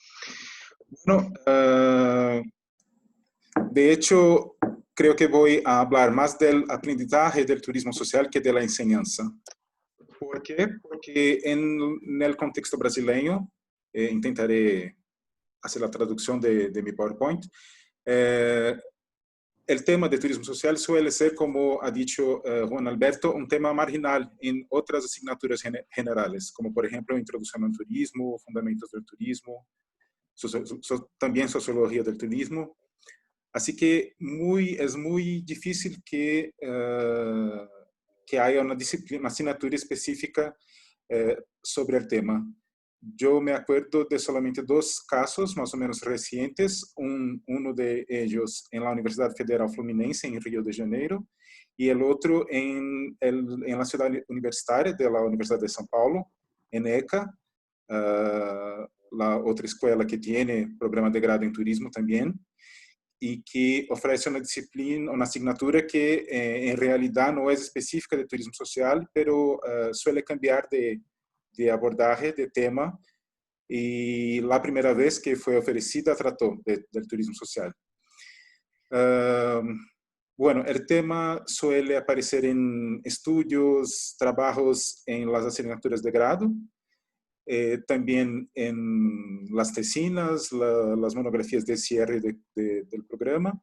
[SPEAKER 4] Bueno, de hecho, creo que voy a hablar más del aprendizaje del turismo social que de la enseñanza. ¿Por qué? Porque en el contexto brasileño, intentaré hacer la traducción de mi PowerPoint, el tema de turismo social suele ser, como ha dicho Juan Alberto, un tema marginal en otras asignaturas generales, como por ejemplo Introducción al Turismo, Fundamentos del Turismo, también Sociología del Turismo. Así que es muy difícil que haya una disciplina, una asignatura específica sobre el tema. Yo me acuerdo de solamente dos casos más o menos recientes, uno de ellos en la Universidad Federal Fluminense, en Río de Janeiro, y el otro en la ciudad universitaria de la Universidad de São Paulo, en ECA, la otra escuela que tiene programa de grado en turismo también, y que ofrece una disciplina, una asignatura que en realidad no es específica de turismo social, pero suele cambiar de abordaje, de tema, y la primera vez que fue ofrecida trató del turismo social. Bueno, el tema suele aparecer en estudios, trabajos en las asignaturas de grado, también en las tesinas, las monografías de cierre del programa.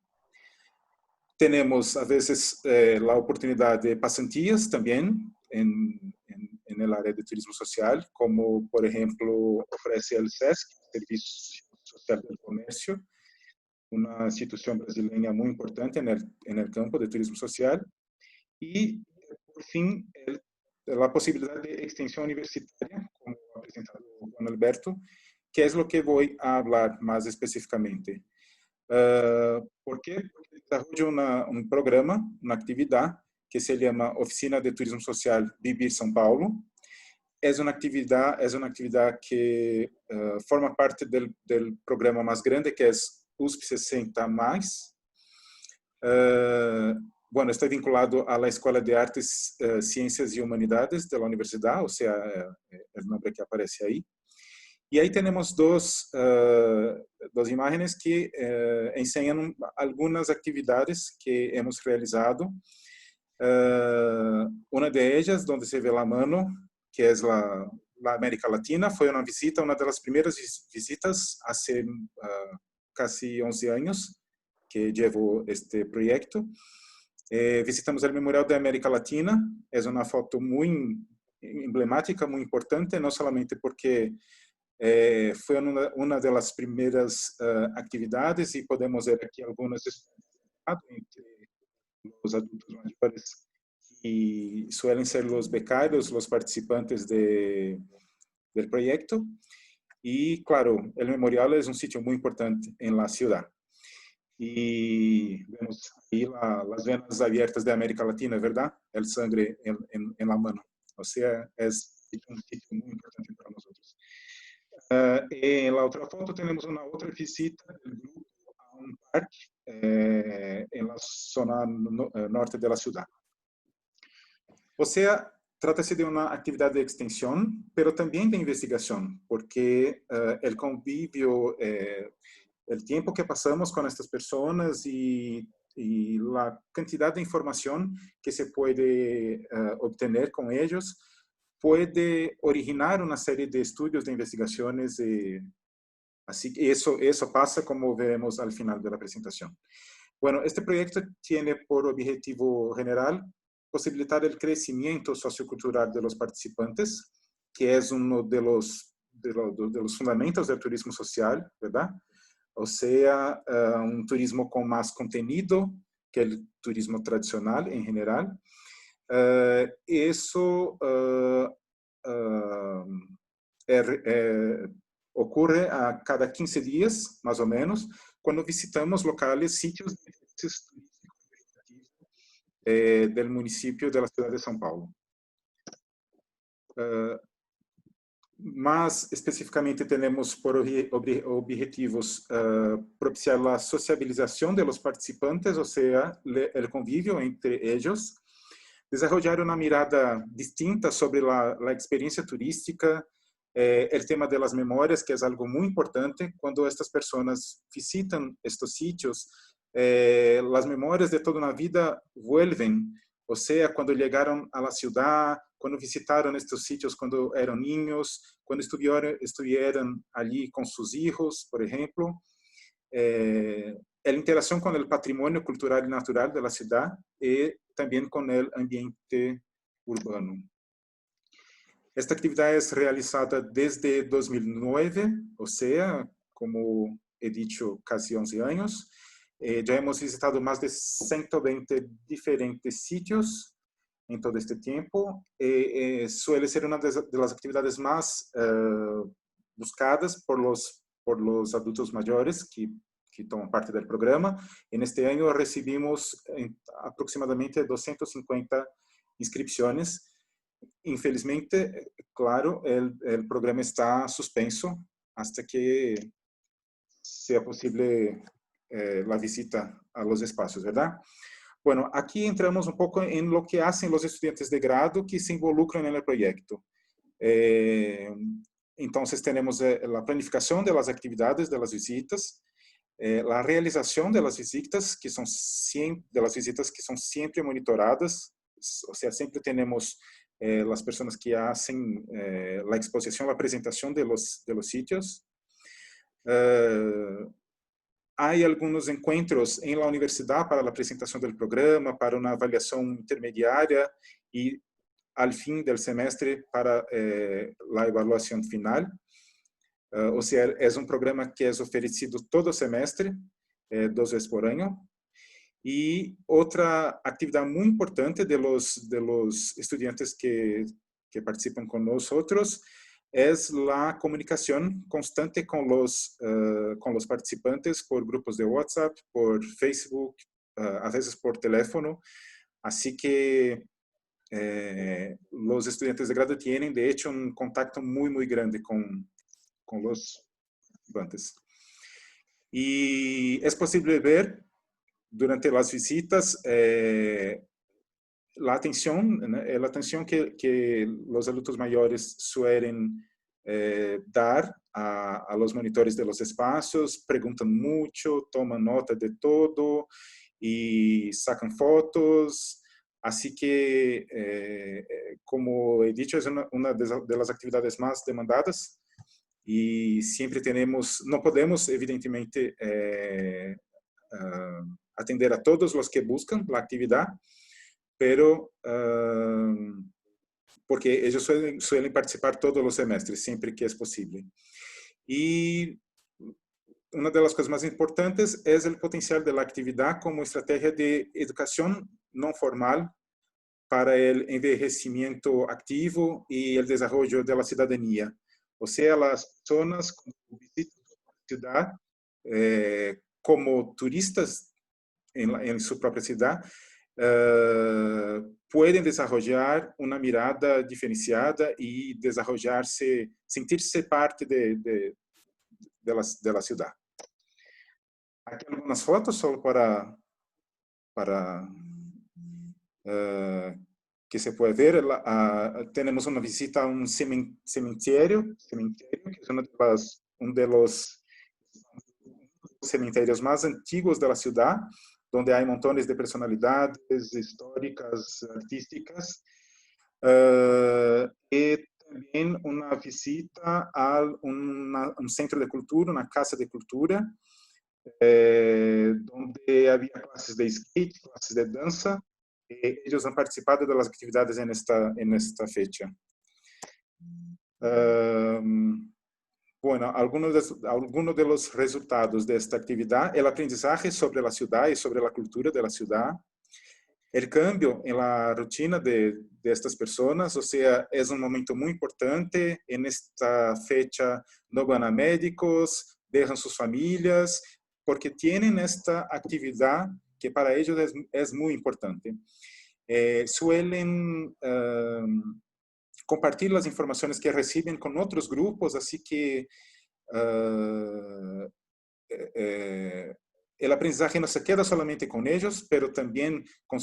[SPEAKER 4] Tenemos a veces la oportunidad de pasantías también en el área de turismo social, como por ejemplo ofrece el SESC, Servicio Social del Comercio, una institución brasileña muy importante en el campo de turismo social. Y por fin la posibilidad de extensión universitaria, como ha presentado Juan Alberto, que es lo que voy a hablar más específicamente. ¿Por qué? Porque desarrollo un programa, una actividad que se llama Oficina de Turismo Social Vivir São Paulo. Es una actividad que forma parte del programa más grande, que es USP 60+, Bueno, estoy vinculado a la Escuela de Artes, Ciencias y Humanidades de la universidad, o sea, el nombre que aparece ahí. Y ahí tenemos dos imágenes que enseñan algunas actividades que hemos realizado. Una de ellas, donde se ve la mano, que es la América Latina, fue una visita, una de las primeras visitas hace casi 11 años que llevo este proyecto. Visitamos el Memorial de América Latina. Es una foto muy emblemática, muy importante, no solamente porque fue una de las primeras actividades, y podemos ver aquí algunas entre los adultos mayores, y suelen ser los becarios, los participantes del proyecto. Y claro, el memorial es un sitio muy importante en la ciudad. Y vemos ahí las venas abiertas de América Latina, ¿verdad? El sangre en la mano. O sea, es un sitio muy importante para nosotros. En la otra foto tenemos una otra visita del grupo a un parque en la zona norte de la ciudad. O sea, trata-se de una actividad de extensión, pero también de investigación, porque el convivio, el tiempo que pasamos con estas personas y la cantidad de información que se puede obtener con ellos puede originar una serie de estudios, de investigaciones. Así que eso pasa, como veremos al final de la presentación. Bueno, este proyecto tiene por objetivo general posibilitar el crecimiento sociocultural de los participantes, que es uno de los fundamentos del turismo social, ¿verdad? O sea, un turismo con más contenido que el turismo tradicional en general. Eso ocurre a cada 15 días, más o menos, cuando visitamos locales, sitios del municipio de la ciudad de São Paulo. Más específicamente tenemos por objetivos propiciar la sociabilización de los participantes, o sea, el convivio entre ellos, desarrollar una mirada distinta sobre la experiencia turística, el tema de las memorias, que es algo muy importante. Cuando estas personas visitan estos sitios, las memorias de toda una vida vuelven. O sea, cuando llegaron a la ciudad, cuando visitaron estos sitios cuando eran niños, cuando estuvieron allí con sus hijos, por ejemplo. La interacción con el patrimonio cultural y natural de la ciudad y también con el ambiente urbano. Esta actividad es realizada desde 2009, o sea, como he dicho, casi 11 años. Ya hemos visitado más de 120 diferentes sitios en todo este tiempo. Suele ser una de las actividades más buscadas por los adultos mayores que toman parte del programa. En este año recibimos aproximadamente 250 inscripciones. Infelizmente, claro, el programa está suspenso hasta que sea posible la visita a los espacios, ¿verdad? Bueno, aquí entramos un poco en lo que hacen los estudiantes de grado que se involucran en el proyecto. Entonces tenemos la planificación de las actividades, de las visitas, la realización de las visitas que son siempre monitoradas, o sea, siempre tenemos las personas que hacen la exposición, la presentación de los sitios. Hay algunos encuentros en la universidad para la presentación del programa, para una avaliación intermediaria y al fin del semestre para la evaluación final. O sea, es un programa que es ofrecido todo semestre, 2 veces por año. Y otra actividad muy importante de los estudiantes que participan con nosotros es la comunicación constante con los participantes por grupos de WhatsApp, por Facebook, a veces por teléfono. Así que los estudiantes de grado tienen, de hecho, un contacto muy, muy grande con los participantes. Y es posible ver durante las visitas, la atención, ¿no? La atención que los adultos mayores suelen dar a los monitores de los espacios, preguntan mucho, toman nota de todo y sacan fotos. Así que, como he dicho, es una de las actividades más demandadas y siempre tenemos, no podemos evidentemente atender a todos los que buscan la actividad, pero porque ellos suelen participar todos los semestres, siempre que es posible. Y una de las cosas más importantes es el potencial de la actividad como estrategia de educación no formal para el envejecimiento activo y el desarrollo de la ciudadanía. O sea, las personas que visitan la ciudad como turistas en su propia ciudad, pueden desarrollar una mirada diferenciada y desarrollarse, sentirse parte de la ciudad. Aquí algunas fotos solo para que se puede ver. Tenemos una visita a un cementerio, que es uno de los cementerios más antiguos de la ciudad, donde hay montones de personalidades históricas, artísticas. Y también una visita a un centro de cultura, una casa de cultura, donde había clases de skate, clases de danza. Ellos han participado de las actividades en esta fecha. Bueno, algunos de los resultados de esta actividad: el aprendizaje sobre la ciudad y sobre la cultura de la ciudad, el cambio en la rutina de estas personas, o sea, es un momento muy importante. En esta fecha no van a médicos, dejan sus familias, porque tienen esta actividad que para ellos es muy importante. Suelen compartir las informaciones que reciben con otros grupos, así que el aprendizaje no se queda solamente con ellos, pero también con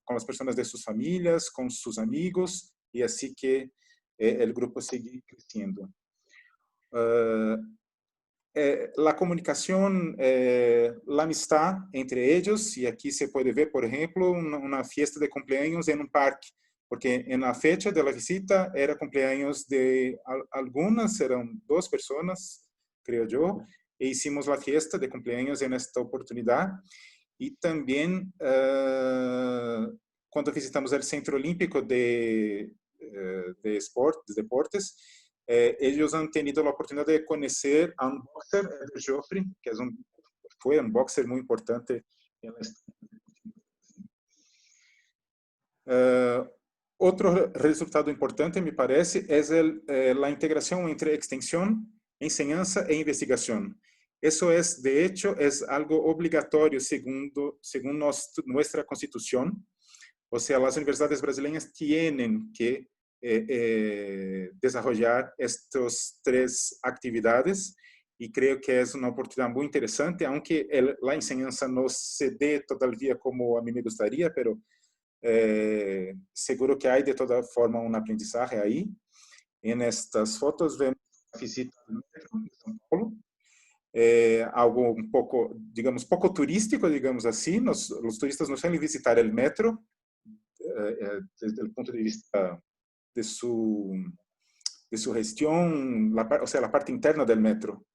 [SPEAKER 4] las personas de sus familias, con sus amigos, y así que el grupo sigue creciendo. La comunicación, la amistad entre ellos, y aquí se puede ver, por ejemplo, una fiesta de cumpleaños en un parque, porque en la fecha de la visita era cumpleaños de algunas, eran 2 personas, creo yo, e hicimos la fiesta de cumpleaños en esta oportunidad. Y también cuando visitamos el Centro Olímpico de deportes, ellos han tenido la oportunidad de conocer a un boxer, Eder Joffre, que fue un boxer muy importante en la historia. Otro resultado importante, me parece, es la integración entre extensión, enseñanza e investigación. Eso es, de hecho, es algo obligatorio según nuestra Constitución. O sea, las universidades brasileñas tienen que desarrollar estas 3 actividades, y creo que es una oportunidad muy interesante, aunque la enseñanza no se dé todavía como a mí me gustaría, pero seguro que hay de toda forma un aprendizaje ahí. En estas fotos vemos la visita al metro de São Paulo, algo un poco, digamos, poco turístico, digamos así. Los turistas no suelen visitar el metro desde el punto de vista de su gestión, o sea, la parte interna del metro.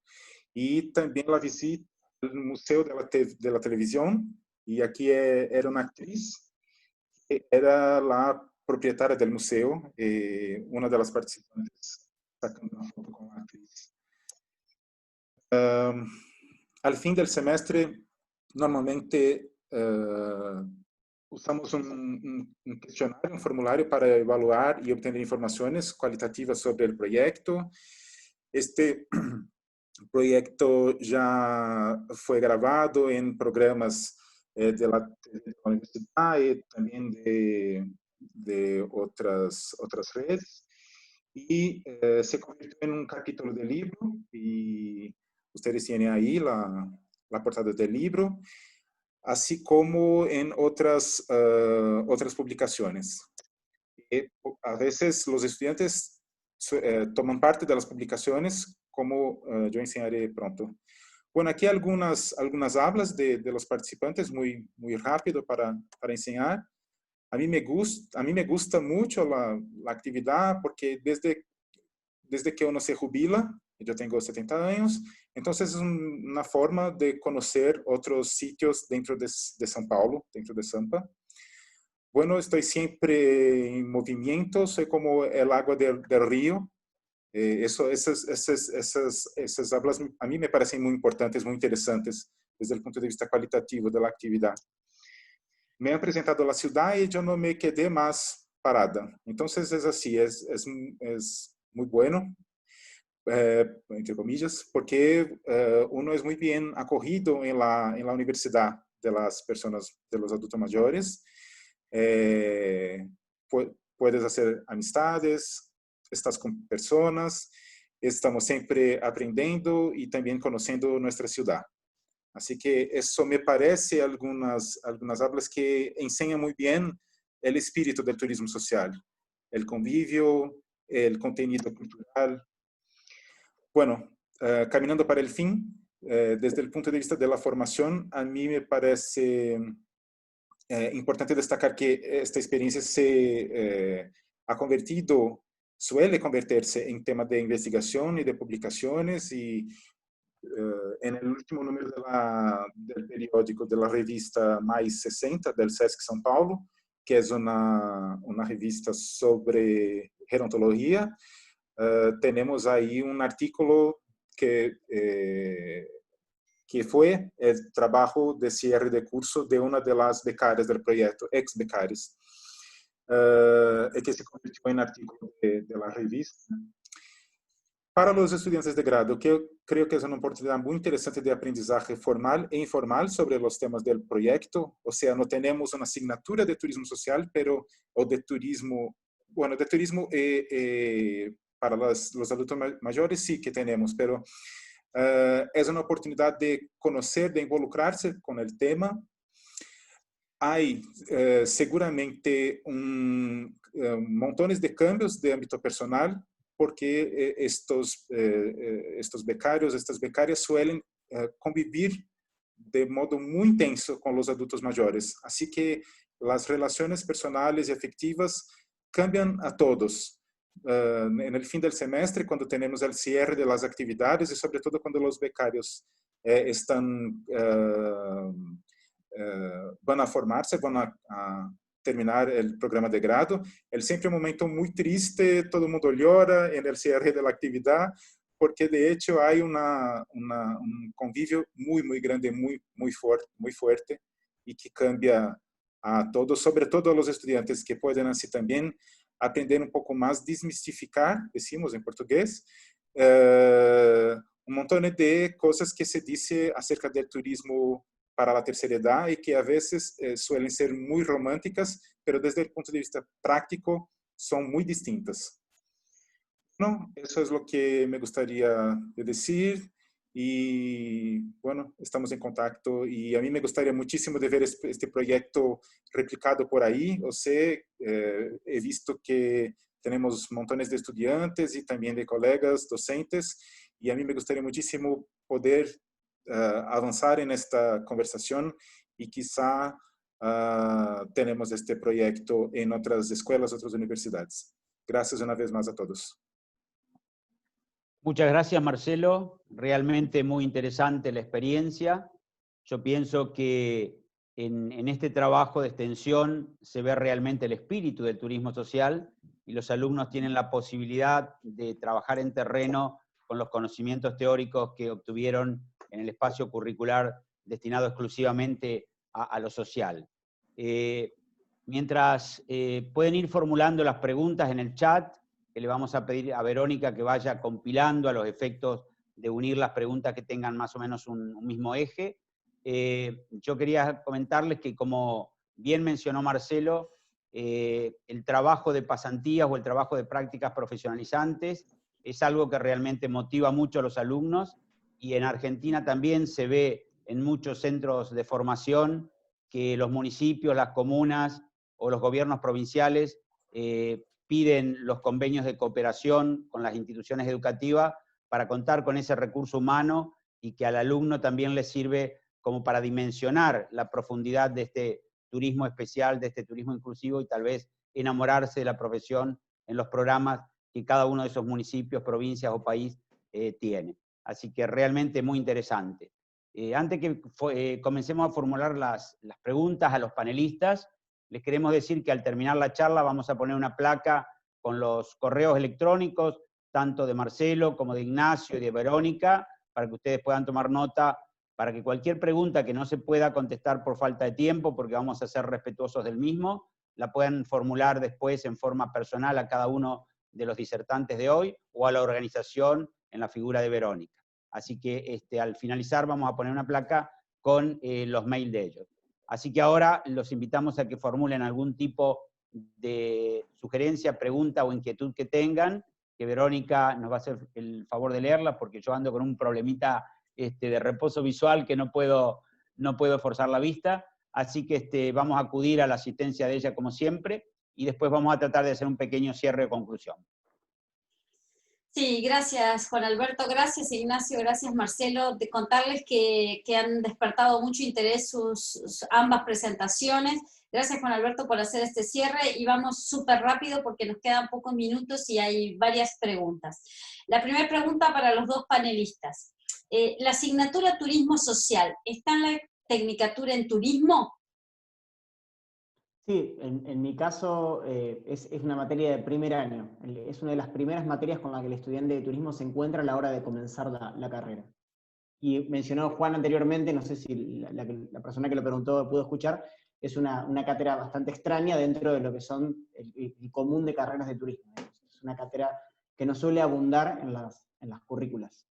[SPEAKER 4] Y también la visita al Museo de la Televisión, y aquí era una actriz, era la propietaria del museo, una de las participantes sacando una foto con la actriz. Al fin del semestre, normalmente usamos un cuestionario, un formulario para evaluar y obtener informaciones cualitativas sobre el proyecto. Este proyecto ya fue grabado en programas de la universidad y también de otras redes, y se convirtió en un capítulo del libro, y ustedes tienen ahí la portada del libro. así como en otras publicaciones. A veces los estudiantes toman parte de las publicaciones, como yo enseñaré pronto. Bueno, aquí algunas hablas de los participantes, muy rápido para enseñar. A mí me gusta mucho la actividad porque desde que uno se jubila, yo tengo 70 años, entonces es una forma de conocer otros sitios dentro de São Paulo, dentro de Sampa. Bueno, estoy siempre en movimiento, soy como el agua del río. Essas hablas a mí me parecen muy importantes, muy interesantes desde el punto de vista cualitativo de la actividad. Me han presentado la ciudad y yo no me quedé más parada. Entonces es así, es muy bueno, entre comillas, porque uno es muy bien acogido en la universidad de las personas, de los adultos mayores. Puedes hacer amistades, estás con personas, estamos siempre aprendiendo y también conociendo nuestra ciudad. Así que eso me parece algunas hablas que enseñan muy bien el espíritu del turismo social, el convivio, el contenido cultural. Bueno, caminando para el fin, desde el punto de vista de la formación, a mí me parece importante destacar que esta experiencia suele convertirse en tema de investigación y de publicaciones, y en el último número del periódico, de la revista Mais 60 del SESC São Paulo, que es una revista sobre gerontología, tenemos ahí un artículo que fue el trabajo de cierre de curso de una de las becarias del proyecto, ex-becarias, que se convirtió en artículo de la revista. Para los estudiantes de grado, que creo que es una oportunidad muy interesante de aprendizaje formal e informal sobre los temas del proyecto. O sea, no tenemos una asignatura de turismo social, o de turismo, bueno, de turismo para los adultos mayores sí que tenemos, pero es una oportunidad de conocer, de involucrarse con el tema. Hay seguramente montones de cambios de ámbito personal, porque estos becarios, estas becarias suelen convivir de modo muy intenso con los adultos mayores. Así que las relaciones personales y afectivas cambian a todos. En el fin del semestre, cuando tenemos el cierre de las actividades y sobre todo cuando los becarios van a formarse, van a terminar el programa de grado, es siempre un momento muy triste, todo el mundo llora en el cierre de la actividad, porque de hecho hay un convivio muy grande, muy fuerte, y que cambia a todos, sobre todo a los estudiantes, que pueden así también aprender un poco más, desmistificar, decimos en portugués, un montón de cosas que se dice acerca del turismo para la tercera edad y que a veces suelen ser muy románticas, pero desde el punto de vista práctico son muy distintas. No, eso es lo que me gustaría decir, y bueno, estamos en contacto, y a mí me gustaría muchísimo de ver este proyecto replicado por ahí. O sea, he visto que tenemos montones de estudiantes y también de colegas docentes, y a mí me gustaría muchísimo poder avanzar en esta conversación, y quizá tenemos este proyecto en otras escuelas, otras universidades. Gracias una vez más a todos.
[SPEAKER 2] Muchas gracias, Marcelo. Realmente muy interesante la experiencia. Yo pienso que en este trabajo de extensión se ve realmente el espíritu del turismo social, y los alumnos tienen la posibilidad de trabajar en terreno con los conocimientos teóricos que obtuvieron en el espacio curricular destinado exclusivamente a lo social. Mientras pueden ir formulando las preguntas en el chat, que le vamos a pedir a Verónica que vaya compilando a los efectos de unir las preguntas que tengan más o menos un mismo eje. Yo quería comentarles que, como bien mencionó Marcelo, el trabajo de pasantías o el trabajo de prácticas profesionalizantes es algo que realmente motiva mucho a los alumnos, y en Argentina también se ve en muchos centros de formación que los municipios, las comunas o los gobiernos provinciales piden los convenios de cooperación con las instituciones educativas para contar con ese recurso humano y que al alumno también le sirve como para dimensionar la profundidad de este turismo especial, de este turismo inclusivo y tal vez enamorarse de la profesión en los programas que cada uno de esos municipios, provincias o país tiene. Así que realmente muy interesante. Antes que comencemos a formular las preguntas a los panelistas, les queremos decir que al terminar la charla vamos a poner una placa con los correos electrónicos, tanto de Marcelo como de Ignacio y de Verónica, para que ustedes puedan tomar nota, para que cualquier pregunta que no se pueda contestar por falta de tiempo, porque vamos a ser respetuosos del mismo, la puedan formular después en forma personal a cada uno de los disertantes de hoy o a la organización en la figura de Verónica. Así que al finalizar vamos a poner una placa con los mails de ellos. Así que ahora los invitamos a que formulen algún tipo de sugerencia, pregunta o inquietud que tengan, que Verónica nos va a hacer el favor de leerla, porque yo ando con un problemita de reposo visual que no puedo forzar la vista, así que vamos a acudir a la asistencia de ella como siempre, y después vamos a tratar de hacer un pequeño cierre de conclusión.
[SPEAKER 1] Sí, gracias Juan Alberto, gracias Ignacio, gracias Marcelo. De contarles que han despertado mucho interés sus ambas presentaciones. Gracias Juan Alberto por hacer este cierre y vamos súper rápido porque nos quedan pocos minutos y hay varias preguntas. La primera pregunta para los dos panelistas. ¿La asignatura Turismo Social está en la Tecnicatura en Turismo?
[SPEAKER 3] Sí, en mi caso es una materia de primer año. Es una de las primeras materias con las que el estudiante de turismo se encuentra a la hora de comenzar la carrera. Y mencionó Juan anteriormente, no sé si la persona que lo preguntó pudo escuchar, es una cátedra bastante extraña dentro de lo que son el común de carreras de turismo. Es una cátedra que no suele abundar en las currículas.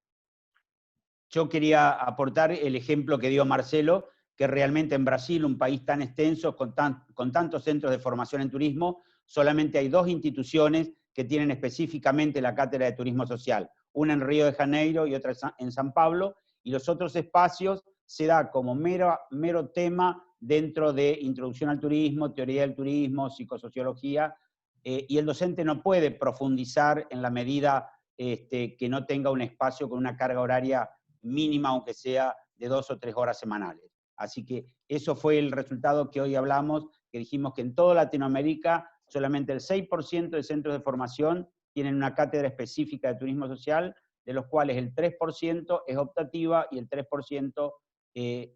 [SPEAKER 2] Yo quería aportar el ejemplo que dio Marcelo, que realmente en Brasil, un país tan extenso, con tantos centros de formación en turismo, solamente hay 2 instituciones que tienen específicamente la cátedra de turismo social, una en Río de Janeiro y otra en San Pablo, y los otros espacios se da como mero tema dentro de introducción al turismo, teoría del turismo, psicosociología, y el docente no puede profundizar en la medida que no tenga un espacio con una carga horaria mínima, aunque sea de 2 o 3 horas semanales. Así que eso fue el resultado que hoy hablamos, que dijimos que en toda Latinoamérica solamente el 6% de centros de formación tienen una cátedra específica de turismo social, de los cuales el 3% es optativa y el 3%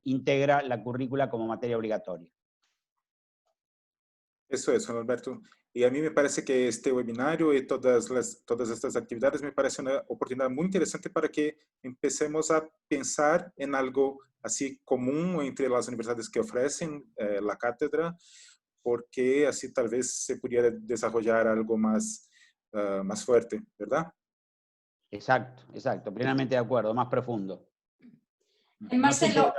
[SPEAKER 2] integra la currícula como materia obligatoria.
[SPEAKER 4] Eso es, Juan Alberto. Y a mí me parece que este webinario y todas estas actividades me parece una oportunidad muy interesante para que empecemos a pensar en algo así común entre las universidades que ofrecen la cátedra, porque así tal vez se pudiera desarrollar algo más, más fuerte, ¿verdad?
[SPEAKER 2] Exacto, plenamente de acuerdo, más profundo.
[SPEAKER 1] Marcelo,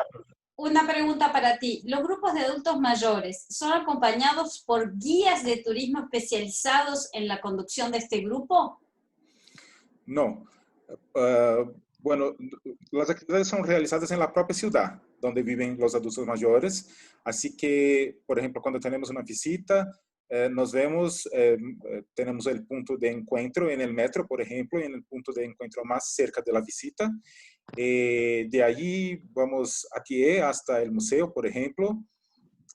[SPEAKER 1] una pregunta para ti. ¿Los grupos de adultos mayores son acompañados por guías de turismo especializados en la conducción de este grupo?
[SPEAKER 4] No. Bueno, las actividades son realizadas en la propia ciudad donde viven los adultos mayores. Así que, por ejemplo, cuando tenemos una visita, nos vemos, tenemos el punto de encuentro en el metro, por ejemplo, en el punto de encuentro más cerca de la visita. De allí vamos a pie hasta el museo, por ejemplo.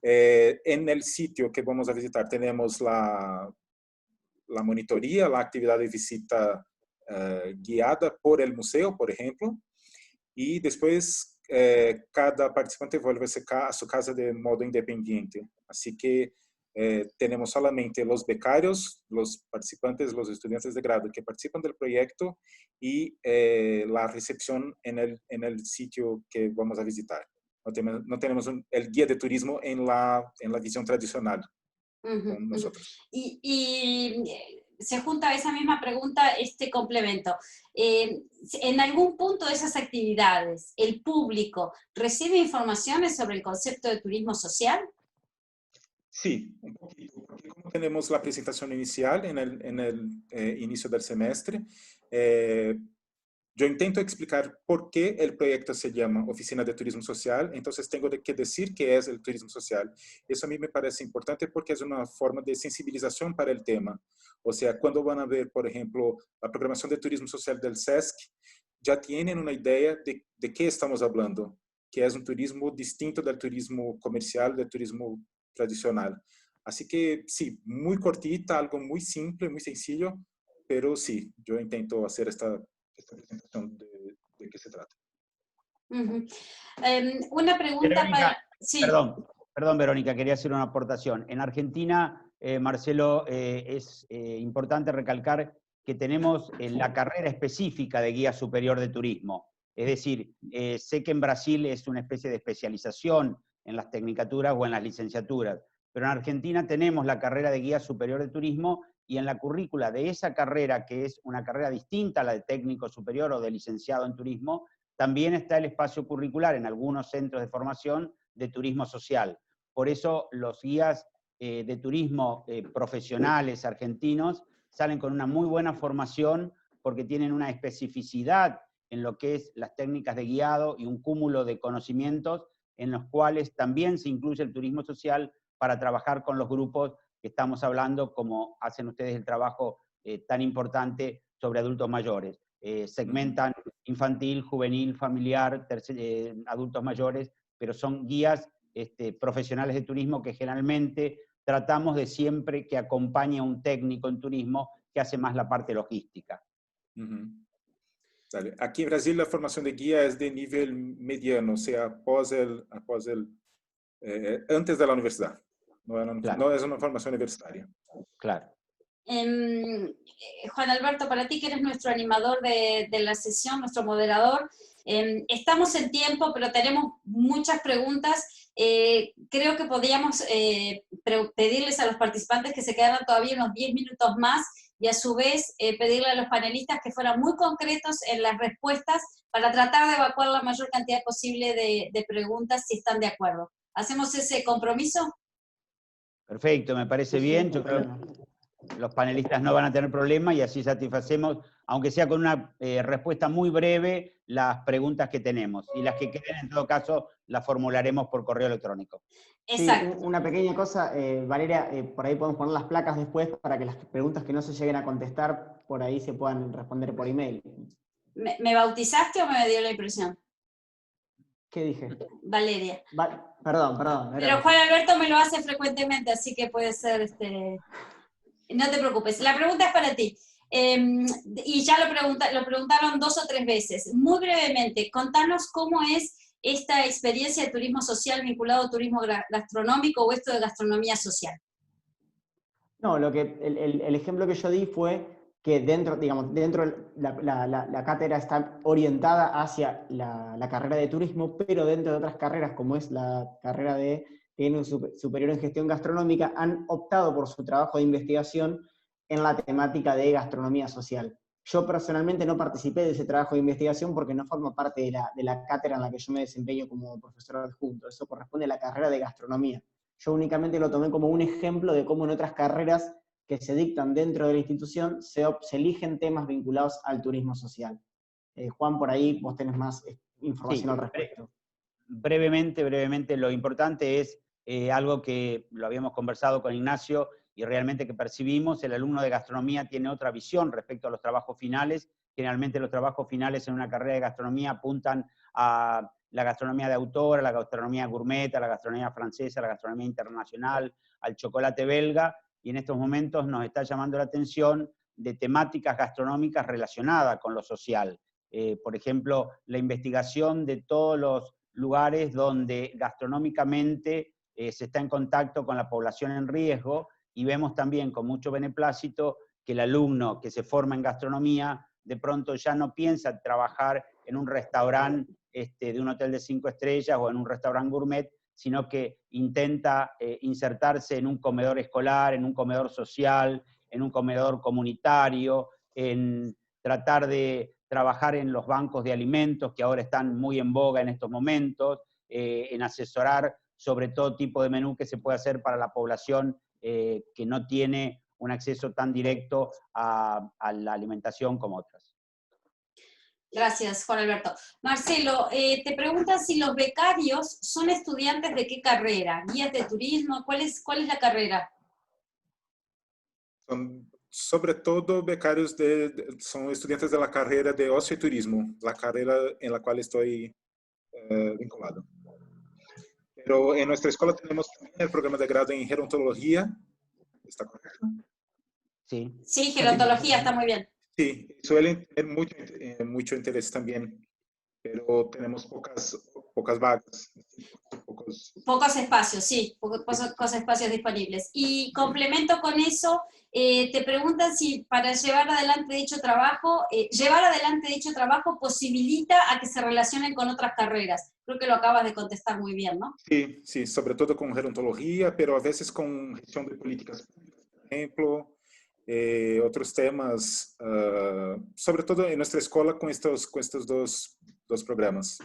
[SPEAKER 4] En el sitio que vamos a visitar tenemos la monitoría, la actividad de visita guiada por el museo, por ejemplo, y después cada participante vuelve a su casa de modo independiente. Así que tenemos solamente los becarios, los participantes, los estudiantes de grado que participan del proyecto y la recepción en el sitio que vamos a visitar. No tenemos el guía de turismo en la visión tradicional con nosotros.
[SPEAKER 1] Y se junta a esa misma pregunta este complemento. En algún punto de esas actividades, ¿el público recibe informaciones sobre el concepto de turismo social?
[SPEAKER 4] Sí, un poquito. Como tenemos la presentación inicial en el inicio del semestre, yo intento explicar por qué el proyecto se llama Oficina de Turismo Social, entonces tengo que decir qué es el turismo social. Eso a mí me parece importante porque es una forma de sensibilización para el tema. O sea, cuando van a ver, por ejemplo, la programación de turismo social del SESC, ya tienen una idea de qué estamos hablando, que es un turismo distinto del turismo comercial, del turismo tradicional. Así que sí, muy cortita, algo muy simple, muy sencillo, pero sí, yo intento hacer esta presentación de qué se trata.
[SPEAKER 1] Ujú. Una pregunta
[SPEAKER 2] Verónica,
[SPEAKER 1] para... Sí.
[SPEAKER 2] perdón, Verónica, quería hacer una aportación. En Argentina, Marcelo, es importante recalcar que tenemos la carrera específica de guía superior de turismo. Es decir, sé que en Brasil es una especie de especialización en las tecnicaturas o en las licenciaturas, pero en Argentina tenemos la carrera de guía superior de turismo y en la currícula de esa carrera, que es una carrera distinta a la de técnico superior o de licenciado en turismo, también está el espacio curricular en algunos centros de formación de turismo social. Por eso los guías de turismo profesionales argentinos salen con una muy buena formación porque tienen una especificidad en lo que es las técnicas de guiado y un cúmulo de conocimientos en los cuales también se incluye el turismo social para trabajar con los grupos que estamos hablando, como hacen ustedes el trabajo tan importante sobre adultos mayores. Segmentan infantil, juvenil, familiar, adultos mayores, pero son guías profesionales de turismo que generalmente tratamos de siempre que acompañe a un técnico en turismo que hace más la parte logística.
[SPEAKER 4] Vale. Aquí en Brasil la formación de guía es de nivel mediano, o sea, antes de la universidad.
[SPEAKER 2] Claro.
[SPEAKER 4] No es una formación universitaria.
[SPEAKER 2] Claro.
[SPEAKER 1] Juan Alberto, para ti que eres nuestro animador de la sesión, nuestro moderador, estamos en tiempo, pero tenemos muchas preguntas. Creo que podríamos pedirles a los participantes que se quedaran todavía unos 10 minutos más y a su vez pedirle a los panelistas que fueran muy concretos en las respuestas para tratar de evacuar la mayor cantidad posible de preguntas si están de acuerdo. ¿Hacemos ese compromiso?
[SPEAKER 2] Perfecto, me parece bien. Yo creo que los panelistas no van a tener problema y así satisfacemos, aunque sea con una respuesta muy breve, las preguntas que tenemos. Y las que queden, en todo caso, las formularemos por correo electrónico.
[SPEAKER 1] Exacto.
[SPEAKER 3] Sí, una pequeña cosa, Valeria, por ahí podemos poner las placas después para que las preguntas que no se lleguen a contestar, por ahí se puedan responder por email.
[SPEAKER 1] ¿Me bautizaste o me dio la impresión?
[SPEAKER 3] ¿Qué dije?
[SPEAKER 1] Valeria.
[SPEAKER 3] Perdón.
[SPEAKER 1] Pero Juan Alberto me lo hace frecuentemente, así que puede ser, no te preocupes. La pregunta es para ti. Y ya lo preguntaron 2 o 3 veces. Muy brevemente, contanos cómo es esta experiencia de turismo social vinculado a turismo gastronómico o esto de gastronomía social.
[SPEAKER 3] No, el ejemplo que yo di fue que dentro la cátedra está orientada hacia la carrera de turismo, pero dentro de otras carreras, como es la carrera de técnico superior en gestión gastronómica, han optado por su trabajo de investigación en la temática de gastronomía social. Yo personalmente no participé de ese trabajo de investigación porque no formo parte de la cátedra en la que yo me desempeño como profesor adjunto. Eso corresponde a la carrera de gastronomía. Yo únicamente lo tomé como un ejemplo de cómo en otras carreras que se dictan dentro de la institución se eligen temas vinculados al turismo social. Juan, por ahí vos tenés más información al respecto.
[SPEAKER 2] Brevemente, lo importante es algo que lo habíamos conversado con Ignacio y realmente que percibimos, el alumno de gastronomía tiene otra visión respecto a los trabajos finales. Generalmente los trabajos finales en una carrera de gastronomía apuntan a la gastronomía de autor, a la gastronomía gourmet, a la gastronomía francesa, a la gastronomía internacional, al chocolate belga, y en estos momentos nos está llamando la atención de temáticas gastronómicas relacionadas con lo social. Por ejemplo, la investigación de todos los lugares donde gastronómicamente se está en contacto con la población en riesgo, y vemos también con mucho beneplácito que el alumno que se forma en gastronomía de pronto ya no piensa trabajar en un restaurante de un hotel de 5 estrellas o en un restaurante gourmet, sino que intenta insertarse en un comedor escolar, en un comedor social, en un comedor comunitario, en tratar de trabajar en los bancos de alimentos que ahora están muy en boga en estos momentos, en asesorar sobre todo tipo de menú que se puede hacer para la población que no tiene un acceso tan directo a la alimentación como otras.
[SPEAKER 1] Gracias, Juan Alberto. Marcelo, te preguntan si los becarios son estudiantes de qué carrera, guías de turismo, ¿cuál es la carrera?
[SPEAKER 4] Son, sobre todo, becarios son estudiantes de la carrera de ocio y turismo, la carrera en la cual estoy vinculado. Pero en nuestra escuela tenemos también el programa de grado en gerontología. ¿Está correcto?
[SPEAKER 2] Sí.
[SPEAKER 1] Sí, gerontología, está muy bien.
[SPEAKER 4] Sí, suelen tener mucho interés también, pero tenemos pocas vagas.
[SPEAKER 1] Pocos espacios, sí, pocos espacios disponibles. Y complemento con eso, te preguntan si para llevar adelante dicho trabajo posibilita a que se relacionen con otras carreras. Creo que lo acabas de contestar muy bien, ¿no?
[SPEAKER 4] Sí, sí, sobre todo con gerontología, pero a veces con gestión de políticas públicas, por ejemplo, otros temas, sobre todo en nuestra escuela con estos dos programas.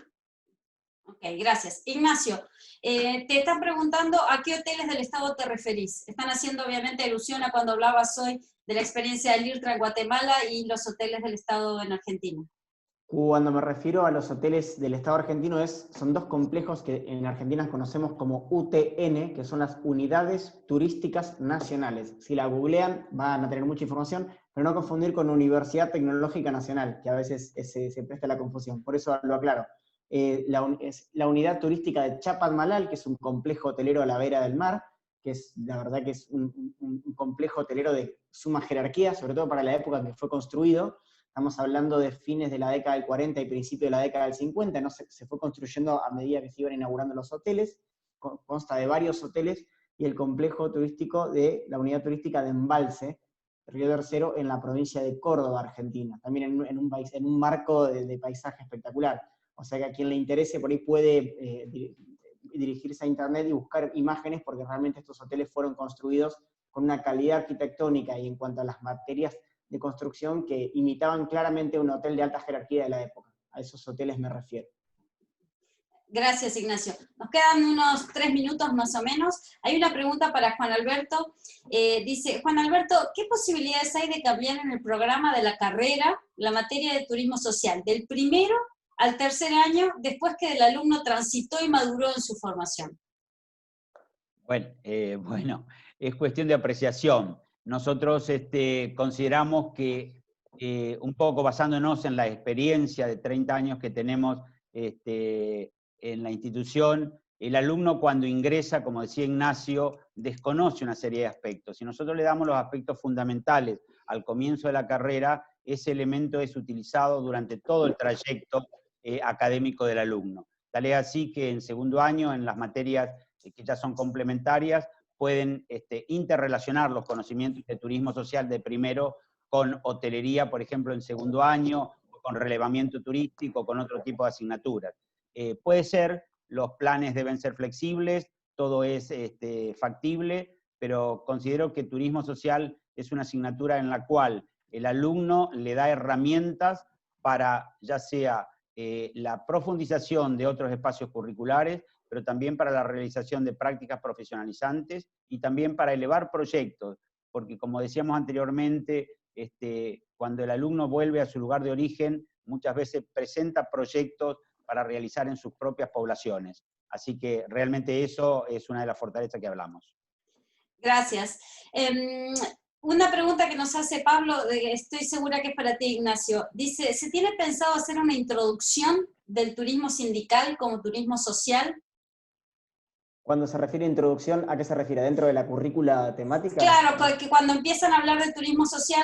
[SPEAKER 1] Ok, gracias. Ignacio, te están preguntando a qué hoteles del Estado te referís. Están haciendo obviamente alusión a cuando hablabas hoy de la experiencia del IRTRA en Guatemala y los hoteles del Estado en Argentina.
[SPEAKER 3] Cuando me refiero a los hoteles del Estado argentino, son dos complejos que en Argentina conocemos como UTN, que son las Unidades Turísticas Nacionales. Si la googlean van a tener mucha información, pero no confundir con Universidad Tecnológica Nacional, que a veces se presta la confusión. Por eso lo aclaro. Es la Unidad Turística de Chapadmalal, que es un complejo hotelero a la vera del mar, que es, la verdad que es un complejo hotelero de suma jerarquía, sobre todo para la época en que fue construido. Estamos hablando de fines de la década del 40 y principio de la década del 50, ¿no? Se fue construyendo a medida que se iban inaugurando los hoteles, consta de varios hoteles, y el complejo turístico de la unidad turística de Embalse, Río Tercero, en la provincia de Córdoba, Argentina, también en un marco de paisaje espectacular. O sea que a quien le interese por ahí puede dirigirse a internet y buscar imágenes, porque realmente estos hoteles fueron construidos con una calidad arquitectónica y en cuanto a las materias de construcción que imitaban claramente un hotel de alta jerarquía de la época. A esos hoteles me refiero.
[SPEAKER 1] Gracias, Ignacio. Nos quedan unos 3 minutos más o menos. Hay una pregunta para Juan Alberto. Dice, Juan Alberto, ¿qué posibilidades hay de cambiar en el programa de la carrera la materia de turismo social, del primero al tercer año, después que el alumno transitó y maduró en su formación?
[SPEAKER 2] Bueno, es cuestión de apreciación. Nosotros consideramos que, un poco basándonos en la experiencia de 30 años que tenemos en la institución, el alumno cuando ingresa, como decía Ignacio, desconoce una serie de aspectos. Si nosotros le damos los aspectos fundamentales al comienzo de la carrera, ese elemento es utilizado durante todo el trayecto académico del alumno. Tal es así que en segundo año, en las materias que ya son complementarias, pueden interrelacionar los conocimientos de turismo social de primero con hotelería, por ejemplo, en segundo año, con relevamiento turístico, con otro tipo de asignaturas. Puede ser, los planes deben ser flexibles, todo es factible, pero considero que turismo social es una asignatura en la cual el alumno le da herramientas para ya sea la profundización de otros espacios curriculares, pero también para la realización de prácticas profesionalizantes y también para elevar proyectos, porque como decíamos anteriormente, cuando el alumno vuelve a su lugar de origen, muchas veces presenta proyectos para realizar en sus propias poblaciones. Así que realmente eso es una de las fortalezas que hablamos.
[SPEAKER 1] Gracias. Una pregunta que nos hace Pablo, estoy segura que es para ti, Ignacio. Dice, ¿se tiene pensado hacer una introducción del turismo sindical como turismo social?
[SPEAKER 3] Cuando se refiere a introducción, ¿a qué se refiere? ¿Dentro de la currícula temática?
[SPEAKER 1] Claro, que cuando empiezan a hablar de turismo social,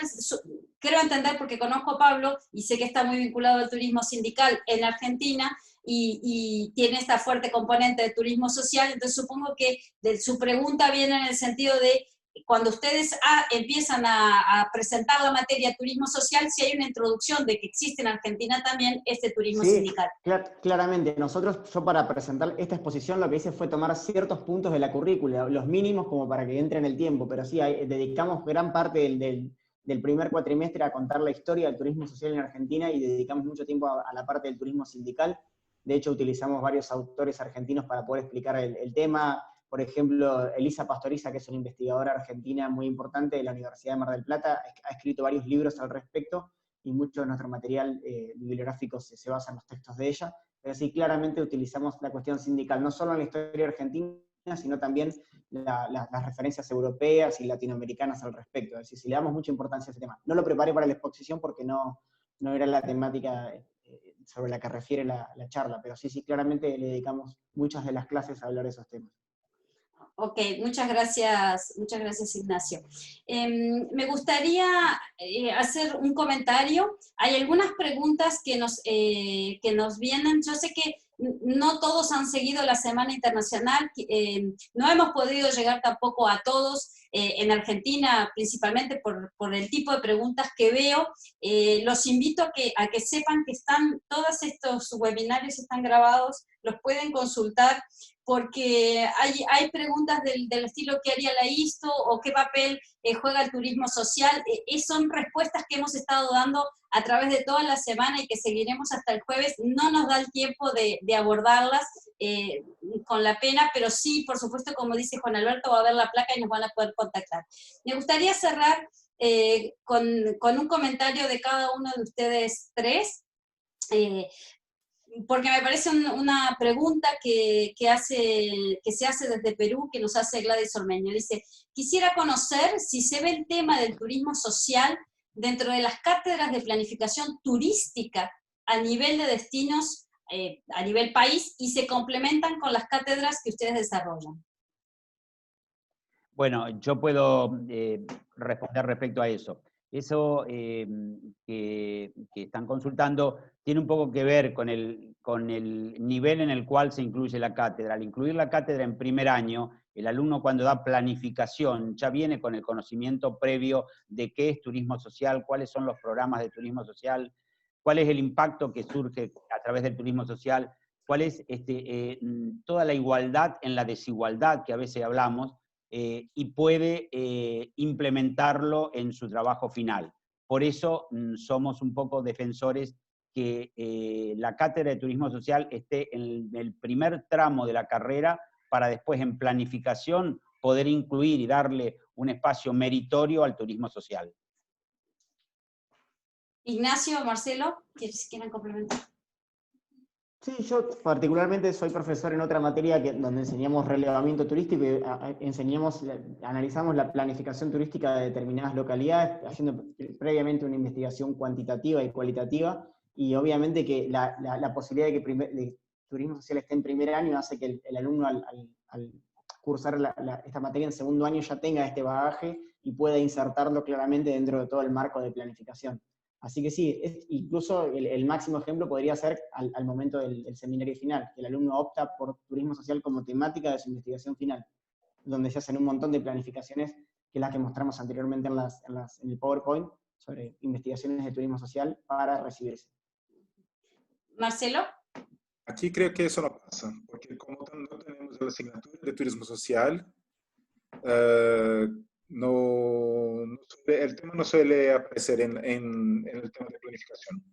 [SPEAKER 1] creo entender porque conozco a Pablo y sé que está muy vinculado al turismo sindical en Argentina y tiene esta fuerte componente de turismo social, entonces supongo que su pregunta viene en el sentido de cuando ustedes empiezan a presentar la materia turismo social, si hay una introducción de que existe en Argentina también este turismo sindical.
[SPEAKER 3] Claramente. Yo para presentar esta exposición lo que hice fue tomar ciertos puntos de la currícula, los mínimos como para que entre en el tiempo, pero sí, dedicamos gran parte del primer cuatrimestre a contar la historia del turismo social en Argentina y dedicamos mucho tiempo a la parte del turismo sindical. De hecho, utilizamos varios autores argentinos para poder explicar el tema. Por ejemplo, Elisa Pastoriza, que es una investigadora argentina muy importante de la Universidad de Mar del Plata, ha escrito varios libros al respecto, y mucho de nuestro material bibliográfico se basa en los textos de ella, pero sí claramente utilizamos la cuestión sindical, no solo en la historia argentina, sino también las referencias europeas y latinoamericanas al respecto. Es decir, si le damos mucha importancia a ese tema. No lo preparé para la exposición porque no era la temática sobre la que refiere la charla, pero sí, claramente le dedicamos muchas de las clases a hablar de esos temas.
[SPEAKER 1] Ok, muchas gracias Ignacio. Me gustaría hacer un comentario. Hay algunas preguntas que nos vienen. Yo sé que no todos han seguido la Semana Internacional, no hemos podido llegar tampoco a todos. En Argentina, principalmente por el tipo de preguntas que veo, los invito a que sepan que todos estos webinarios están grabados, los pueden consultar, porque hay preguntas del estilo ¿qué haría la ISTU? O ¿qué papel juega el turismo social? Son respuestas que hemos estado dando a través de toda la semana y que seguiremos hasta el jueves. No nos da el tiempo de abordarlas con la pena, pero sí, por supuesto, como dice Juan Alberto, va a haber la placa y nos van a poder contactar. Me gustaría cerrar con un comentario de cada uno de ustedes tres, porque me parece una pregunta que se hace desde Perú, que nos hace Gladys Ormeño. Dice, quisiera conocer si se ve el tema del turismo social dentro de las cátedras de planificación turística a nivel de destinos, a nivel país, y se complementan con las cátedras que ustedes desarrollan.
[SPEAKER 2] Bueno, yo puedo responder respecto a eso. Eso que están consultando tiene un poco que ver con el nivel en el cual se incluye la cátedra. Al incluir la cátedra en primer año, el alumno cuando da planificación ya viene con el conocimiento previo de qué es turismo social, cuáles son los programas de turismo social, cuál es el impacto que surge a través del turismo social, cuál es toda la igualdad en la desigualdad que a veces hablamos, y puede implementarlo en su trabajo final. Por eso somos un poco defensores que la cátedra de turismo social esté en el primer tramo de la carrera para después en planificación poder incluir y darle un espacio meritorio al turismo social.
[SPEAKER 1] Ignacio, Marcelo, ¿quieren complementar?
[SPEAKER 3] Sí, yo particularmente soy profesor en otra materia donde enseñamos relevamiento turístico y analizamos la planificación turística de determinadas localidades, haciendo previamente una investigación cuantitativa y cualitativa, y obviamente que la posibilidad de que el turismo social esté en primer año hace que el alumno al cursar esta materia en segundo año ya tenga este bagaje y pueda insertarlo claramente dentro de todo el marco de planificación. Así que sí, incluso el máximo ejemplo podría ser al momento del seminario final, que el alumno opta por turismo social como temática de su investigación final, donde se hacen un montón de planificaciones, que es la que mostramos anteriormente en el PowerPoint, sobre investigaciones de turismo social para recibirse.
[SPEAKER 1] Marcelo.
[SPEAKER 4] Aquí creo que eso no pasa, porque como no tenemos la asignatura de turismo social, el tema no suele aparecer en el tema de planificación.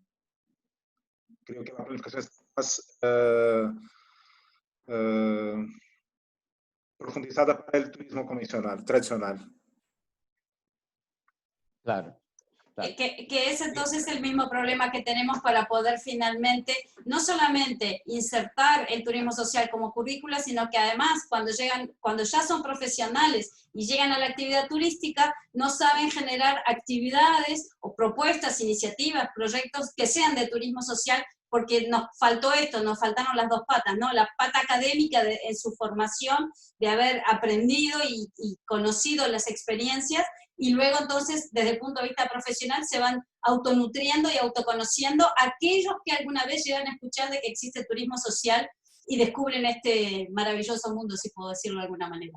[SPEAKER 4] Creo que la planificación es más profundizada para el turismo convencional, tradicional.
[SPEAKER 2] Claro. Claro.
[SPEAKER 1] Que es entonces el mismo problema que tenemos para poder finalmente, no solamente insertar el turismo social como currícula, sino que además cuando ya son profesionales y llegan a la actividad turística, no saben generar actividades o propuestas, iniciativas, proyectos que sean de turismo social, porque nos faltó esto, nos faltaron las dos patas, ¿no? La pata académica en su formación, de haber aprendido y conocido las experiencias, y luego entonces, desde el punto de vista profesional, se van autonutriendo y autoconociendo aquellos que alguna vez llegan a escuchar de que existe turismo social y descubren este maravilloso mundo, si puedo decirlo de alguna manera.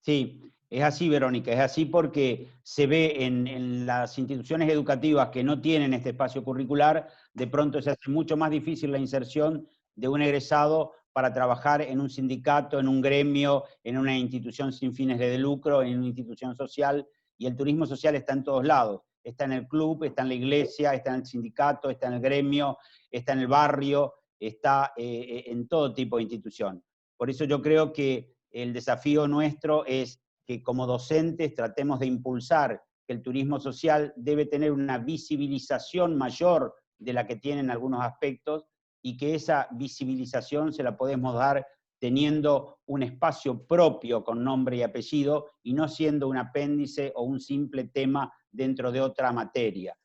[SPEAKER 2] Sí, es así, Verónica, es así porque se ve en las instituciones educativas que no tienen este espacio curricular, de pronto se hace mucho más difícil la inserción de un egresado para trabajar en un sindicato, en un gremio, en una institución sin fines de lucro, en una institución social, y el turismo social está en todos lados. Está en el club, está en la iglesia, está en el sindicato, está en el gremio, está en el barrio, está en todo tipo de institución. Por eso yo creo que el desafío nuestro es que como docentes tratemos de impulsar que el turismo social debe tener una visibilización mayor de la que tiene en algunos aspectos, y que esa visibilización se la podemos dar teniendo un espacio propio con nombre y apellido, y no siendo un apéndice o un simple tema dentro de otra materia.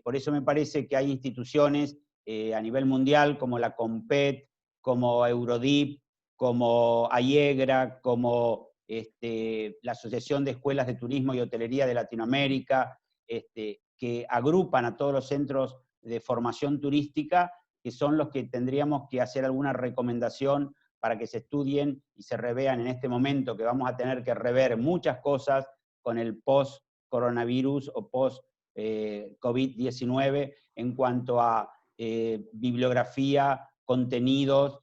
[SPEAKER 2] Por eso me parece que hay instituciones a nivel mundial como la COMPET, como Eurodip, como AIEGRA, como la Asociación de Escuelas de Turismo y Hotelería de Latinoamérica, que agrupan a todos los centros de formación turística, que son los que tendríamos que hacer alguna recomendación para que se estudien y se revean en este momento, que vamos a tener que rever muchas cosas con el post-coronavirus o post-COVID-19 en cuanto a bibliografía, contenidos,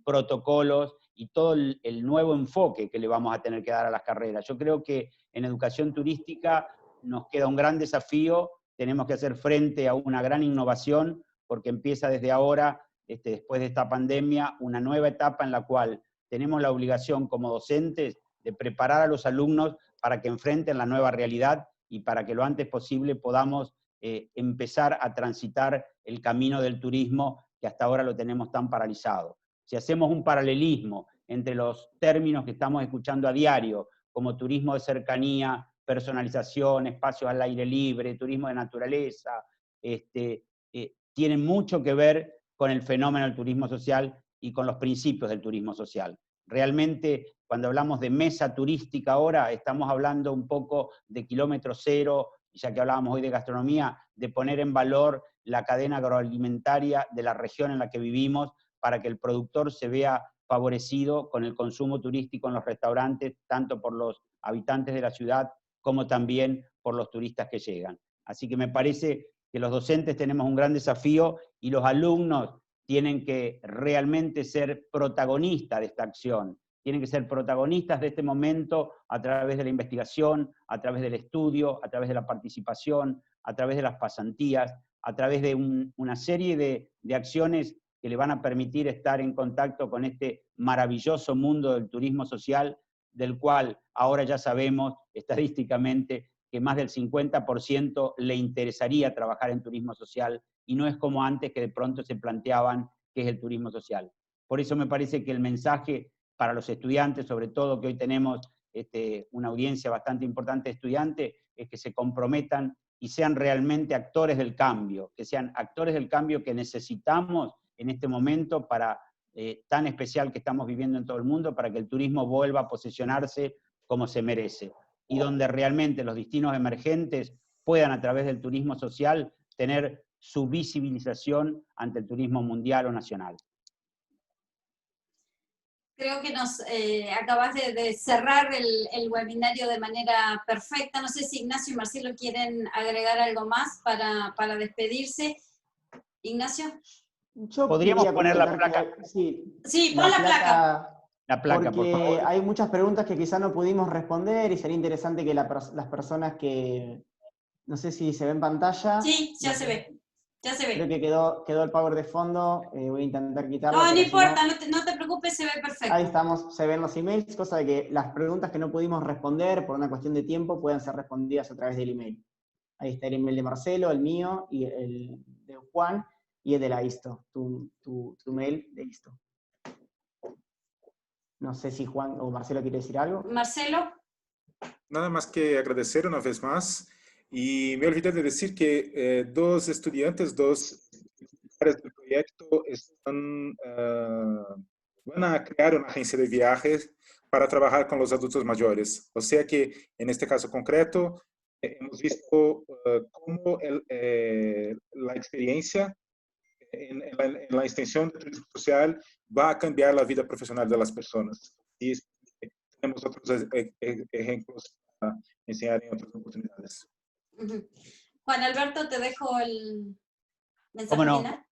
[SPEAKER 2] protocolos y todo el nuevo enfoque que le vamos a tener que dar a las carreras. Yo creo que en educación turística nos queda un gran desafío, tenemos que hacer frente a una gran innovación, porque empieza desde ahora, después de esta pandemia, una nueva etapa en la cual tenemos la obligación como docentes de preparar a los alumnos para que enfrenten la nueva realidad y para que lo antes posible podamos empezar a transitar el camino del turismo que hasta ahora lo tenemos tan paralizado. Si hacemos un paralelismo entre los términos que estamos escuchando a diario, como turismo de cercanía, personalización, espacios al aire libre, turismo de naturaleza, tienen mucho que ver con el fenómeno del turismo social y con los principios del turismo social. Realmente, cuando hablamos de mesa turística ahora, estamos hablando un poco de kilómetro cero, ya que hablábamos hoy de gastronomía, de poner en valor la cadena agroalimentaria de la región en la que vivimos, para que el productor se vea favorecido con el consumo turístico en los restaurantes, tanto por los habitantes de la ciudad como también por los turistas que llegan. Así que me parece que los docentes tenemos un gran desafío y los alumnos tienen que realmente ser protagonistas de esta acción, tienen que ser protagonistas de este momento a través de la investigación, a través del estudio, a través de la participación, a través de las pasantías, a través de una serie de acciones que le van a permitir estar en contacto con este maravilloso mundo del turismo social, del cual ahora ya sabemos estadísticamente que más del 50% le interesaría trabajar en turismo social, y no es como antes, que de pronto se planteaban qué es el turismo social. Por eso me parece que el mensaje para los estudiantes, sobre todo que hoy tenemos una audiencia bastante importante de estudiantes, es que se comprometan y sean realmente actores del cambio, que sean actores del cambio que necesitamos en este momento para tan especial que estamos viviendo en todo el mundo, para que el turismo vuelva a posicionarse como se merece, y donde realmente los destinos emergentes puedan, a través del turismo social, tener su visibilización ante el turismo mundial o nacional.
[SPEAKER 1] Creo que nos acabas de cerrar el webinario de manera perfecta. No sé si Ignacio y Marcelo quieren agregar algo más para despedirse. Ignacio.
[SPEAKER 2] Podríamos poner la placa.
[SPEAKER 1] Sí, pon la placa.
[SPEAKER 2] La placa,
[SPEAKER 3] porque
[SPEAKER 2] por favor.
[SPEAKER 3] hay muchas preguntas que quizás no pudimos responder y sería interesante que las personas que... No sé si se ve en pantalla.
[SPEAKER 1] Sí, ya se ve. Ya se ve.
[SPEAKER 3] Creo que quedó el power de fondo. Voy a intentar quitarlo.
[SPEAKER 1] No, no importa, no te preocupes, se ve perfecto.
[SPEAKER 3] Ahí estamos, se ven los emails, cosa de que las preguntas que no pudimos responder por una cuestión de tiempo puedan ser respondidas a través del email. Ahí está el email de Marcelo, el mío, y el de Juan, y el de la ISTO, tu mail de ISTO. No sé si Juan o Marcelo quiere decir algo.
[SPEAKER 1] Marcelo.
[SPEAKER 4] Nada más que agradecer una vez más. Y me olvidé de decir que dos estudiantes, dos del proyecto van a crear una agencia de viajes para trabajar con los adultos mayores. O sea que en este caso concreto hemos visto cómo la experiencia en la extensión del turismo social va a cambiar la vida profesional de las personas. Y tenemos otros ejemplos para enseñar en otras oportunidades.
[SPEAKER 1] Juan Alberto, te dejo el mensaje
[SPEAKER 2] ¿Cómo no?
[SPEAKER 1] final.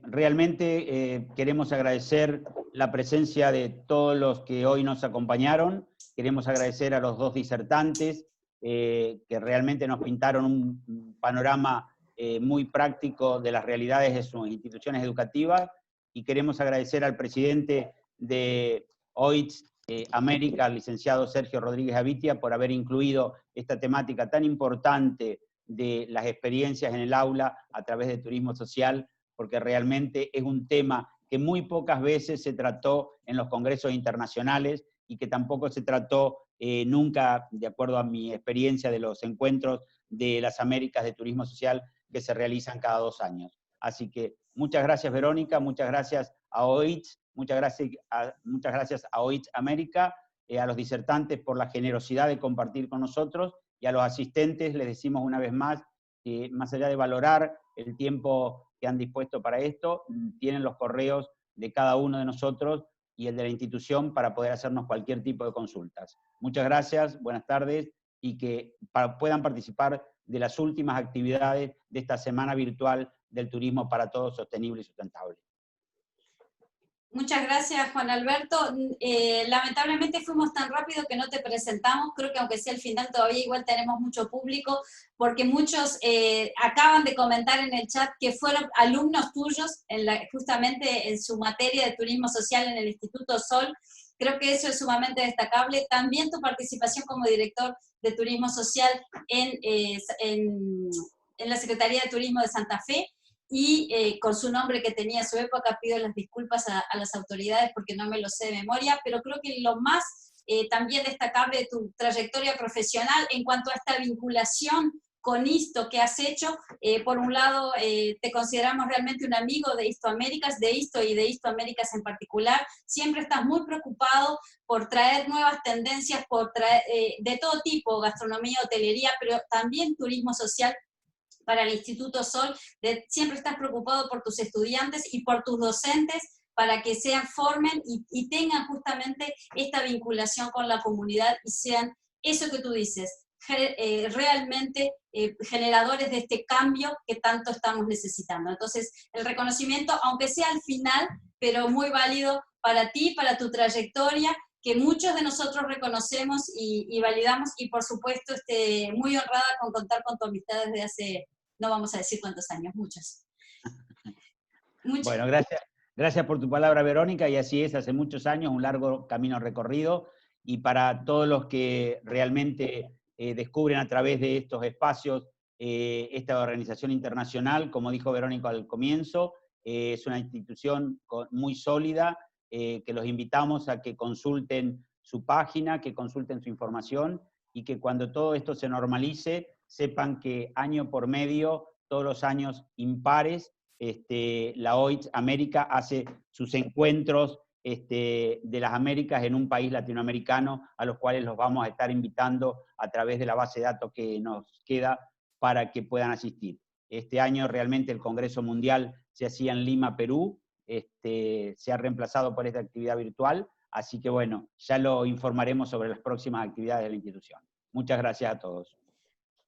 [SPEAKER 2] Realmente queremos agradecer la presencia de todos los que hoy nos acompañaron. Queremos agradecer a los dos disertantes que realmente nos pintaron un panorama muy práctico de las realidades de sus instituciones educativas, y queremos agradecer al presidente de OITS América, al licenciado Sergio Rodríguez Avitia, por haber incluido esta temática tan importante de las experiencias en el aula a través de turismo social, porque realmente es un tema que muy pocas veces se trató en los congresos internacionales y que tampoco se trató nunca, de acuerdo a mi experiencia de los encuentros de las Américas de Turismo Social que se realizan cada 2 años. Así que muchas gracias, Verónica, muchas gracias a OITS, muchas gracias a OITS América, a los disertantes por la generosidad de compartir con nosotros, y a los asistentes les decimos una vez más que más allá de valorar el tiempo que han dispuesto para esto, tienen los correos de cada uno de nosotros y el de la institución para poder hacernos cualquier tipo de consultas. Muchas gracias, buenas tardes, y que puedan participar de las últimas actividades de esta semana virtual del turismo para todos sostenible y sustentable.
[SPEAKER 1] Muchas gracias, Juan Alberto. Lamentablemente fuimos tan rápido que no te presentamos. Creo que aunque sea el final todavía igual tenemos mucho público, porque muchos acaban de comentar en el chat que fueron alumnos tuyos justamente en su materia de turismo social en el Instituto Sol. Creo que eso es sumamente destacable. También tu participación como director de turismo social en la Secretaría de Turismo de Santa Fe, y con su nombre que tenía en su época. Pido las disculpas a las autoridades porque no me lo sé de memoria, pero creo que lo más también destacable de tu trayectoria profesional en cuanto a esta vinculación con ISTO que has hecho, por un lado te consideramos realmente un amigo de ISTO Américas, de ISTO y de ISTO Américas en particular. Siempre estás muy preocupado por traer nuevas tendencias, por traer de todo tipo, gastronomía, hotelería, pero también turismo social para el Instituto Sol. Siempre estás preocupado por tus estudiantes y por tus docentes para que se formen y tengan justamente esta vinculación con la comunidad y sean eso que tú dices, realmente generadores de este cambio que tanto estamos necesitando. Entonces, el reconocimiento, aunque sea al final, pero muy válido para ti, para tu trayectoria, que muchos de nosotros reconocemos y validamos, y por supuesto muy honrada con contar con tu amistad desde hace, no vamos a decir cuántos años, muchos.
[SPEAKER 2] Bueno, gracias por tu palabra, Verónica, y así es, hace muchos años, un largo camino recorrido, y para todos los que realmente descubren a través de estos espacios esta organización internacional, como dijo Verónica al comienzo, es una institución muy sólida, que los invitamos a que consulten su página, que consulten su información, y que cuando todo esto se normalice, sepan que año por medio, todos los años impares, la OITS América hace sus encuentros de las Américas en un país latinoamericano, a los cuales los vamos a estar invitando a través de la base de datos que nos queda para que puedan asistir. Este año realmente el Congreso Mundial se hacía en Lima, Perú, se ha reemplazado por esta actividad virtual, así que bueno, ya lo informaremos sobre las próximas actividades de la institución. Muchas gracias a todos.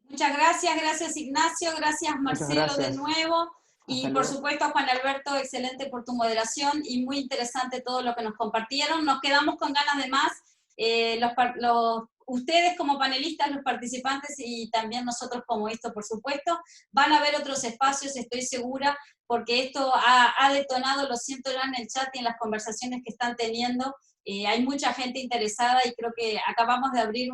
[SPEAKER 1] Muchas gracias, gracias Ignacio, gracias Marcelo
[SPEAKER 3] gracias.
[SPEAKER 1] de nuevo, y
[SPEAKER 3] Hasta
[SPEAKER 1] por
[SPEAKER 3] luego.
[SPEAKER 1] supuesto Juan Alberto, excelente por tu moderación y muy interesante todo lo que nos compartieron. Nos quedamos con ganas de más, ustedes como panelistas, los participantes, y también nosotros como esto, por supuesto. Van a haber otros espacios, estoy segura, porque esto ha detonado, lo siento ya en el chat y en las conversaciones que están teniendo. Hay mucha gente interesada y creo que acabamos de abrir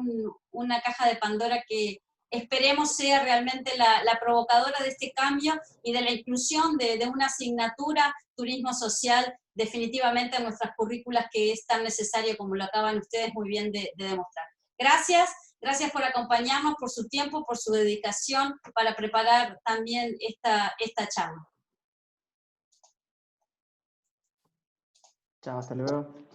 [SPEAKER 1] una caja de Pandora que esperemos sea realmente la provocadora de este cambio y de la inclusión de una asignatura turismo social definitivamente en nuestras currículas, que es tan necesario como lo acaban ustedes muy bien de demostrar. Gracias, gracias por acompañarnos, por su tiempo, por su dedicación para preparar también esta charla.
[SPEAKER 3] Chao, hasta luego.